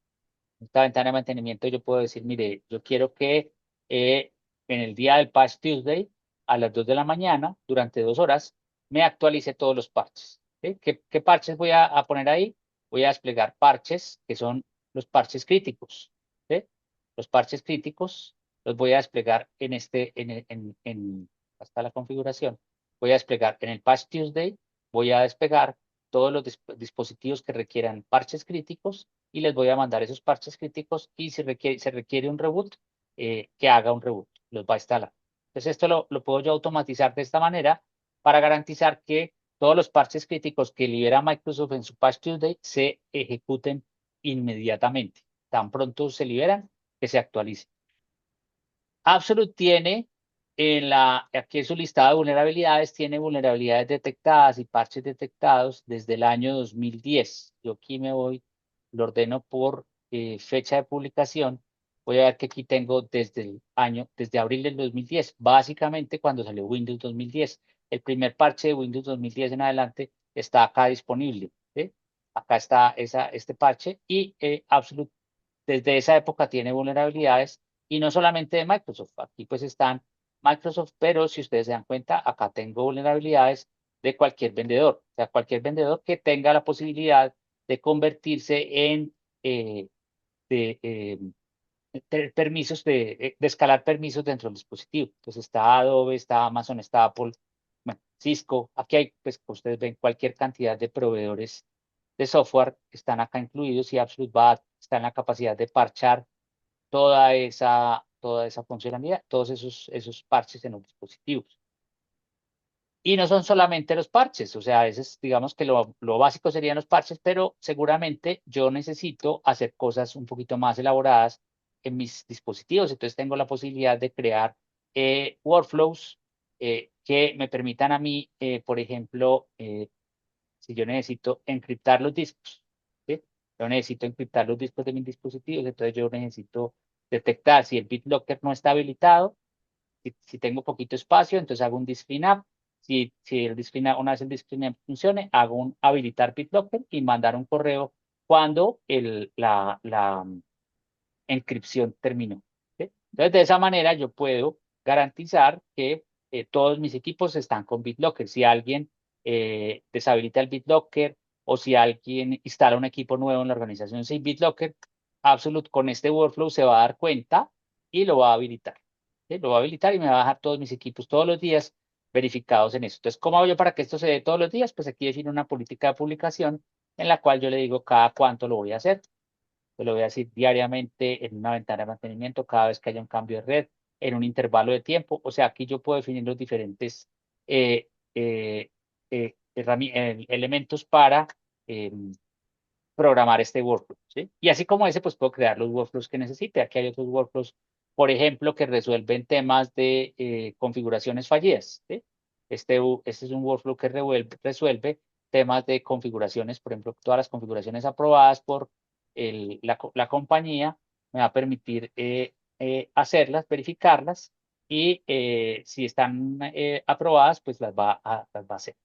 Esta ventana de mantenimiento yo puedo decir, mire, yo quiero que eh, en el día del Patch Tuesday, a las 2 de la mañana, durante 2 horas, me actualice todos los parches. ¿Sí? ¿Qué parches voy a poner ahí? Voy a desplegar parches, que son los parches críticos. ¿Sí? Los parches críticos los voy a desplegar hasta la configuración. Voy a desplegar en el Patch Tuesday, voy a desplegar todos los dispositivos que requieran parches críticos y les voy a mandar esos parches críticos y si se requiere un reboot, que haga un reboot, los va a instalar. Entonces esto lo puedo yo automatizar de esta manera para garantizar que todos los parches críticos que libera Microsoft en su Patch Tuesday se ejecuten inmediatamente. Tan pronto se liberan, que se actualicen. Absolute tiene aquí en su listado de vulnerabilidades, tiene vulnerabilidades detectadas y parches detectados desde el año 2010. Yo aquí me voy, lo ordeno por fecha de publicación. Voy a ver que aquí tengo desde abril del 2010, básicamente cuando salió Windows 2010. El primer parche de Windows 2010 en adelante está acá disponible. ¿Sí? Acá está este parche y Absolute desde esa época tiene vulnerabilidades y no solamente de Microsoft. Aquí pues están Microsoft, pero si ustedes se dan cuenta, acá tengo vulnerabilidades de cualquier vendedor. O sea, cualquier vendedor que tenga la posibilidad de convertirse en, de, de escalar permisos dentro del dispositivo. Entonces está Adobe, está Amazon, está Apple, bueno, Cisco. Aquí hay, pues, como ustedes ven, cualquier cantidad de proveedores de software están acá incluidos y Absolute va está en la capacidad de parchar toda esa funcionalidad, todos esos parches en los dispositivos. Y no son solamente los parches, o sea, a veces digamos que lo básico serían los parches, pero seguramente yo necesito hacer cosas un poquito más elaboradas en mis dispositivos. Entonces tengo la posibilidad de crear workflows que me permitan a mí, por ejemplo, si yo necesito encriptar los discos, ¿sí? Yo necesito encriptar los discos de mis dispositivos, entonces yo necesito detectar si el BitLocker no está habilitado, si tengo poquito espacio, entonces hago un disk cleanup. Si el disk cleanup, una vez el disk cleanup funcione, hago un habilitar BitLocker y mandar un correo cuando la encripción terminó. ¿Sí? Entonces, de esa manera yo puedo garantizar que todos mis equipos están con BitLocker. Si alguien deshabilita el BitLocker o si alguien instala un equipo nuevo en la organización sin BitLocker, Absolute con este workflow se va a dar cuenta y lo va a habilitar. ¿Sí? Lo va a habilitar y me va a dejar todos mis equipos todos los días verificados en eso. Entonces, ¿cómo hago yo para que esto se dé todos los días? Pues aquí defino una política de publicación en la cual yo le digo cada cuánto lo voy a hacer. Te lo voy a decir diariamente en una ventana de mantenimiento, cada vez que haya un cambio de red, en un intervalo de tiempo. O sea, aquí yo puedo definir los diferentes eh, eh, elementos para eh, programar este workflow, ¿sí? Y así como ese, pues puedo crear los workflows que necesite. Aquí hay otros workflows, por ejemplo, que resuelven temas de configuraciones fallidas, ¿sí? Este es un workflow que resuelve temas de configuraciones, por ejemplo, todas las configuraciones aprobadas por la compañía, me va a permitir hacerlas, verificarlas y si están aprobadas, pues las va a hacer.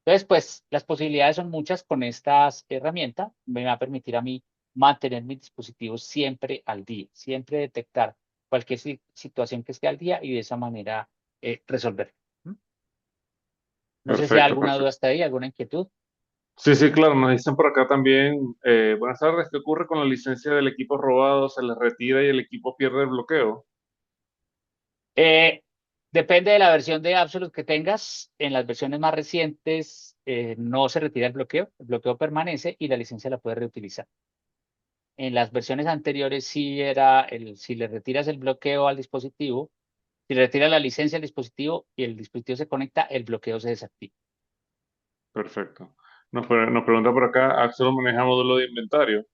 Entonces, pues las posibilidades son muchas con esta herramienta. Me va a permitir a mí mantener mis dispositivos siempre al día, siempre detectar cualquier situación que esté al día y de esa manera resolver. ¿Mm? No sé si hay
Perfecto,
alguna duda
perfecto.
hasta ahí, alguna inquietud.
Sí, sí, claro, nos dicen por acá también, buenas tardes, ¿qué ocurre con la licencia del equipo robado? ¿Se les retira y el equipo pierde el bloqueo?
Eh, Depende de la versión de Absolute que tengas. En las versiones más recientes no se retira el bloqueo permanece y la licencia la puedes reutilizar. En las versiones anteriores sí era si le retiras el bloqueo al dispositivo, si le retiras la licencia al dispositivo y el dispositivo se conecta, el bloqueo se desactiva.
Perfecto. Nos pregunta por acá, ¿Axel maneja módulo de inventario?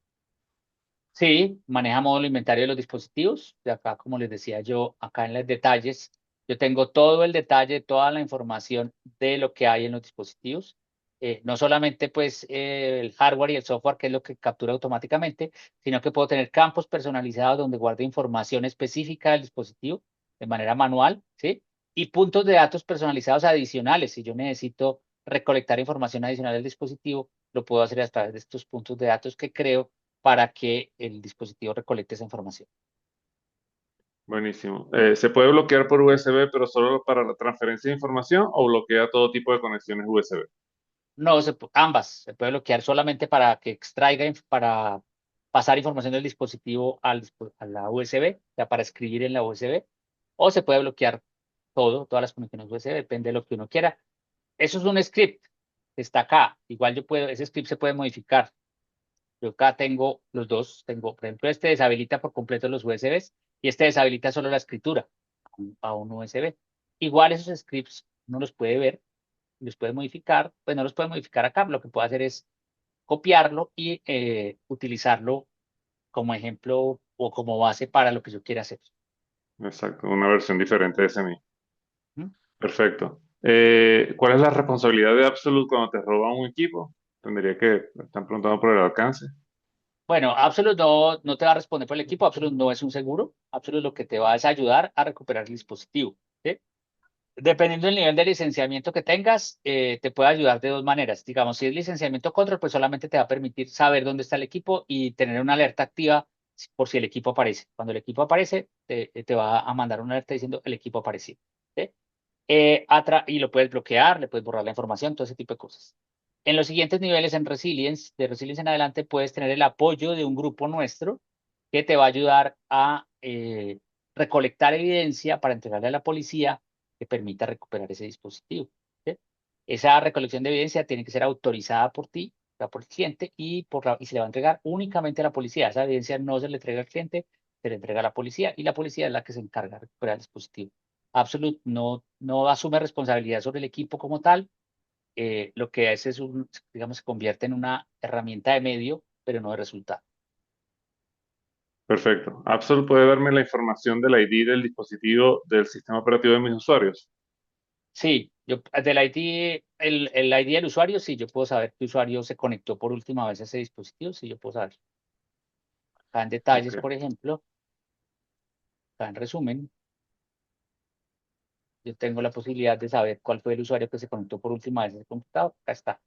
Sí, maneja módulo inventario de los dispositivos. De acá, como les decía yo, acá en los detalles, yo tengo todo el detalle, toda la información de lo que hay en los dispositivos. No solamente pues el hardware y el software, que es lo que captura automáticamente, sino que puedo tener campos personalizados donde guarde información específica del dispositivo de manera manual, ¿sí? Y puntos de datos personalizados adicionales. Si yo necesito recolectar información adicional del dispositivo, lo puedo hacer a través de estos puntos de datos que creo para que el dispositivo recolecte esa información.
Buenísimo. ¿Se puede bloquear por USB, pero solo para la transferencia de información o bloquea todo tipo de conexiones USB?
No, ambas. Se puede bloquear solamente para que extraiga, para pasar información del dispositivo a la USB, o sea, para escribir en la USB, o se puede bloquear todas las conexiones USB, depende de lo que uno quiera. Eso es un script que está acá. Igual ese script se puede modificar. Yo acá tengo los dos. Tengo, por ejemplo, este deshabilita por completo los USBs y este deshabilita solo la escritura a un USB. Igual esos scripts uno los puede ver, los puede modificar, pues no los puede modificar acá. Lo que puedo hacer es copiarlo y utilizarlo como ejemplo o como base para lo que yo quiera hacer.
Exacto, una versión diferente de ese mismo.
¿Mm?
Perfecto. ¿Cuál es la responsabilidad de Absolute cuando te roban un equipo? Tendría que, me están preguntando por el alcance.
Bueno, Absolute no te va a responder por el equipo. Absolute no es un seguro. Absolute lo que te va es ayudar a recuperar el dispositivo. ¿Sí? Dependiendo del nivel de licenciamiento que tengas, te puede ayudar de dos maneras. Digamos, si es licenciamiento control, pues solamente te va a permitir saber dónde está el equipo y tener una alerta activa por si el equipo aparece. Cuando el equipo aparece, te va a mandar una alerta diciendo el equipo apareció. ¿Sí? Y lo puedes bloquear, le puedes borrar la información, todo ese tipo de cosas. En los siguientes niveles en Resilience, de Resilience en adelante, puedes tener el apoyo de un grupo nuestro que te va a ayudar a recolectar evidencia para entregarle a la policía que permita recuperar ese dispositivo. ¿Sí? Esa recolección de evidencia tiene que ser autorizada por ti, o sea, por el cliente, y se le va a entregar únicamente a la policía. Esa evidencia no se le entrega al cliente, se le entrega a la policía y la policía es la que se encarga de recuperar el dispositivo. Absolute no asume responsabilidad sobre el equipo como tal. Lo que hace digamos, se convierte en una herramienta de medio, pero no de resultado.
Perfecto. Absolute puede darme la información del ID del dispositivo del sistema operativo de mis usuarios.
Sí, del ID, el ID del usuario, sí, yo puedo saber qué usuario se conectó por última vez a ese dispositivo, sí, yo puedo saber. Acá en detalles,
Ok.
por ejemplo, acá en resumen, yo tengo la posibilidad de saber cuál fue el usuario que se conectó por última vez a ese computador. Acá está.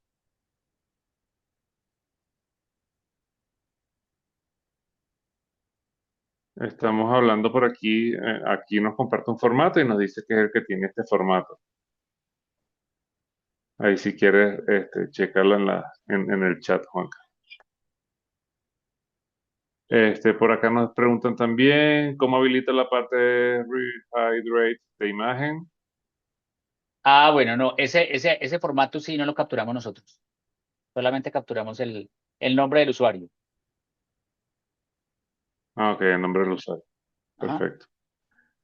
Estamos hablando por aquí, aquí nos comparte un formato y nos dice que es el que tiene este formato. Ahí si quieres, checarlo en el chat, Juan. Por acá nos preguntan también cómo habilita la parte de rehydrate de imagen.
Ah, bueno, no, ese formato sí no lo capturamos nosotros. Solamente capturamos el nombre del usuario.
Ah, ok, el nombre del usuario.
Ajá.
Perfecto.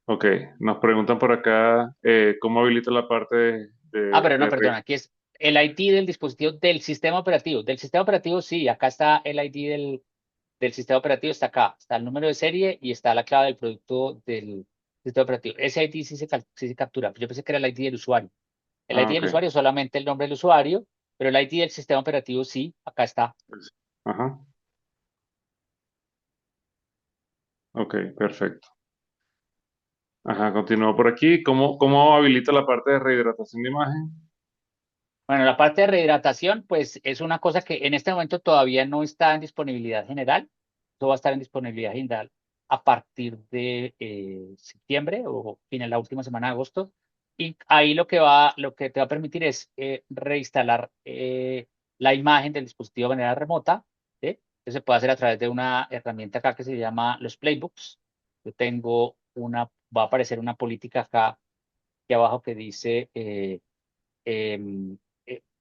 Ok, nos preguntan por acá cómo habilita la parte
Ah, pero no,
de
perdón, aquí es el ID del dispositivo del sistema operativo. Del sistema operativo, sí, acá está el ID del sistema operativo, está acá. Está el número de serie y está la clave del producto del sistema operativo. Ese ID sí se captura. Yo pensé que era el ID del usuario. El
Ah,
ID
ok.
del usuario es solamente el nombre del usuario, pero el ID del sistema operativo sí, acá está.
Ajá. Ok, perfecto. Ajá, continúo por aquí. ¿Cómo habilita la parte de rehidratación de imagen?
Bueno, la parte de rehidratación, pues es una cosa que en este momento todavía no está en disponibilidad general. Esto va a estar en disponibilidad general a partir de septiembre o fin la última semana de agosto. Y ahí lo que te va a permitir es reinstalar la imagen del dispositivo de manera remota. ¿Sí? Eso se puede hacer a través de una herramienta acá que se llama los Playbooks. Yo tengo va a aparecer una política acá, aquí abajo que dice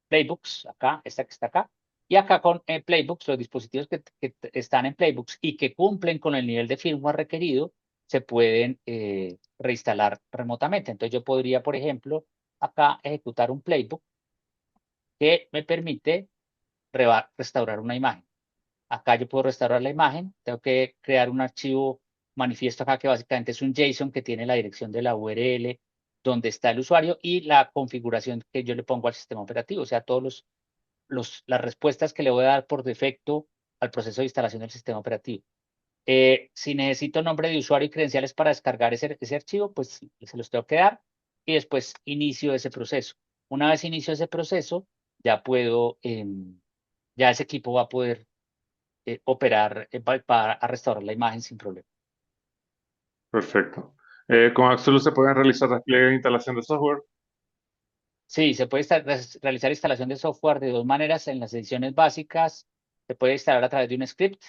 Playbooks, acá, esta que está acá. Y acá con Playbooks, los dispositivos que están en Playbooks y que cumplen con el nivel de firmware requerido, se pueden reinstalar remotamente. Entonces yo podría, por ejemplo, acá ejecutar un Playbook que me permite restaurar una imagen. Acá yo puedo restaurar la imagen, tengo que crear un archivo manifiesto acá que básicamente es un JSON que tiene la dirección de la URL donde está el usuario y la configuración que yo le pongo al sistema operativo, o sea, las respuestas que le voy a dar por defecto al proceso de instalación del sistema operativo. Si necesito nombre de usuario y credenciales para descargar ese archivo, pues se los tengo que dar y después inicio ese proceso. Una vez inicio ese proceso, ya puedo, ya ese equipo va a poder operar para restaurar la imagen sin problema.
Perfecto. Con Axolus se pueden realizar despliegue e instalación de software.
Sí, se puede realizar instalación de software de dos maneras. En las ediciones básicas, se puede instalar a través de un script,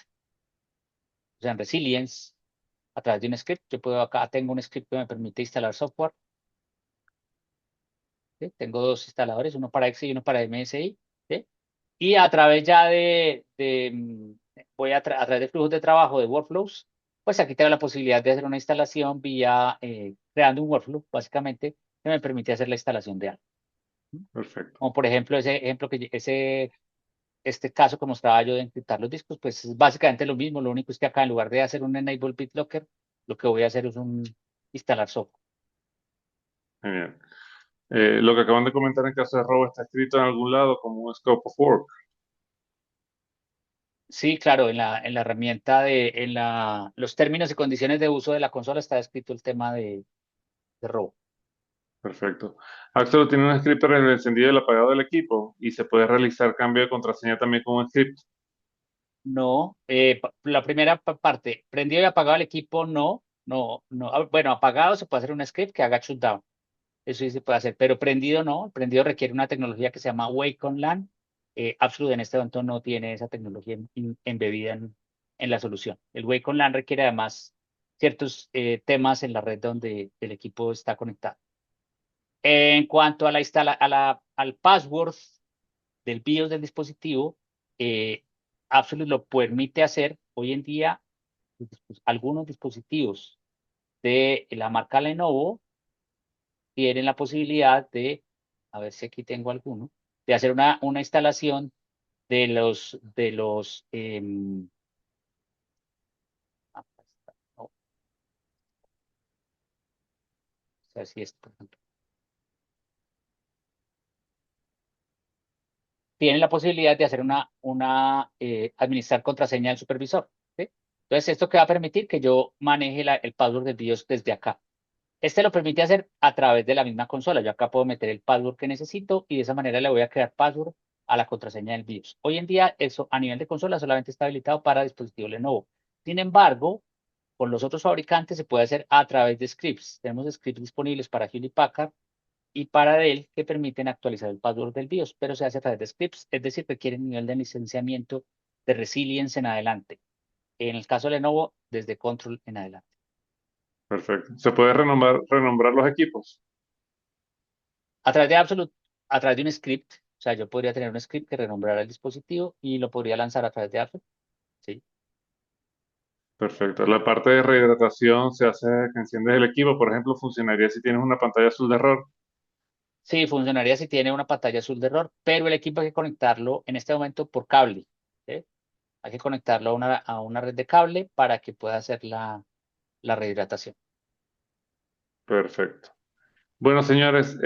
o sea, en Resilience, a través de un script. Yo puedo acá, tengo un script que me permite instalar software. ¿Sí? Tengo dos instaladores, uno para Excel y uno para MSI. ¿Sí? Y a través ya voy a través de flujos de trabajo, de workflows, pues aquí tengo la posibilidad de hacer una instalación vía, creando un workflow, básicamente, que me permite hacer la instalación de algo.
Perfecto.
Como por ejemplo, este caso que mostraba yo de encriptar los discos, pues es básicamente lo mismo. Lo único es que acá en lugar de hacer un enable BitLocker, lo que voy a hacer es instalar software.
Genial. Lo que acaban de comentar en caso de robo está escrito en algún lado como un scope of work.
Sí, claro, en la herramienta los términos y condiciones de uso de la consola está escrito el tema de robo.
Perfecto. Axolus tiene un script para el encendido y el apagado del equipo y se puede realizar cambio de contraseña también con un script.
No, la primera parte, prendido y apagado el equipo, no, no, no. Bueno, apagado se puede hacer un script que haga shutdown. Eso sí se puede hacer, pero prendido no. Prendido requiere una tecnología que se llama Wake on LAN. Absolute en este momento no tiene esa tecnología embebida en la solución. El Wake on LAN requiere además ciertos temas en la red donde el equipo está conectado. En cuanto a al password del BIOS del dispositivo, Absolute lo permite hacer hoy en día. Algunos dispositivos de la marca Lenovo tienen la posibilidad a ver si aquí tengo alguno, de hacer una instalación de los, no, o sea, si es, por ejemplo, tienen la posibilidad de hacer administrar contraseña del supervisor. ¿Sí? Entonces, ¿esto qué va a permitir? Que yo maneje el password del BIOS desde acá. Este lo permite hacer a través de la misma consola. Yo acá puedo meter el password que necesito y de esa manera le voy a crear password a la contraseña del BIOS. Hoy en día eso a nivel de consola solamente está habilitado para dispositivos Lenovo. Sin embargo, con los otros fabricantes se puede hacer a través de scripts. Tenemos scripts disponibles para Hewlett Packard y para Dell que permiten actualizar el password del BIOS, pero se hace a través de scripts, es decir, requieren nivel de licenciamiento de Resilience en adelante. En el caso de Lenovo, desde Control en adelante.
Perfecto. ¿Se puede renombrar los equipos?
A través de Absolute, a través de un script, o sea, yo podría tener un script que renombrara el dispositivo y lo podría lanzar a través de Absolute. Sí,
Perfecto. La parte de rehidratación se hace que enciendes el equipo, por ejemplo, funcionaría si tienes una pantalla azul de error.
sí, funcionaría si tiene una pantalla azul de error, pero el equipo hay que conectarlo en este momento por cable. ¿Sí? Hay que conectarlo a una red de cable para que pueda hacer la rehidratación.
Perfecto. Bueno, señores,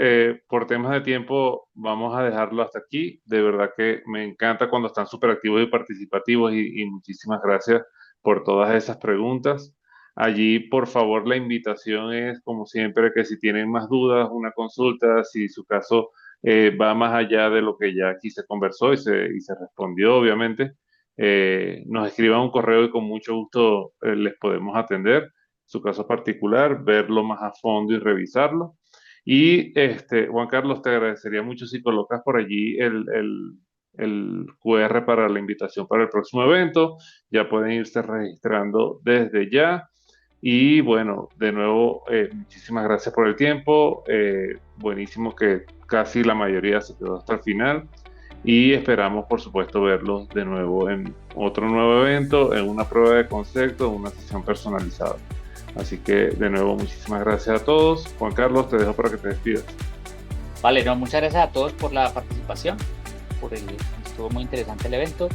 por temas de tiempo vamos a dejarlo hasta aquí. De verdad que me encanta cuando están súper activos y participativos y muchísimas gracias por todas esas preguntas. Allí, por favor, la invitación es, como siempre, que si tienen más dudas, una consulta, si su caso va más allá de lo que ya aquí se conversó y se respondió, obviamente, nos escriban un correo y con mucho gusto les podemos atender su caso particular, verlo más a fondo y revisarlo. Y Juan Carlos, te agradecería mucho si colocas por allí el QR para la invitación para el próximo evento. Ya pueden irse registrando desde ya. Y bueno, de nuevo, muchísimas gracias por el tiempo. Buenísimo que casi la mayoría se quedó hasta el final. Y esperamos, por supuesto, verlos de nuevo en otro nuevo evento, en una prueba de concepto, en una sesión personalizada. Así que, de nuevo, muchísimas gracias a todos. Juan Carlos, te dejo para que te despidas.
Vale, no, muchas gracias a todos por la participación, estuvo muy interesante el evento.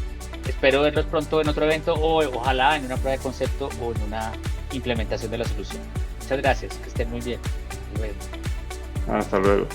Espero verlos pronto en otro evento o ojalá en una prueba de concepto o en una implementación de la solución. Muchas gracias, que estén muy bien. Hasta luego.
Hasta luego.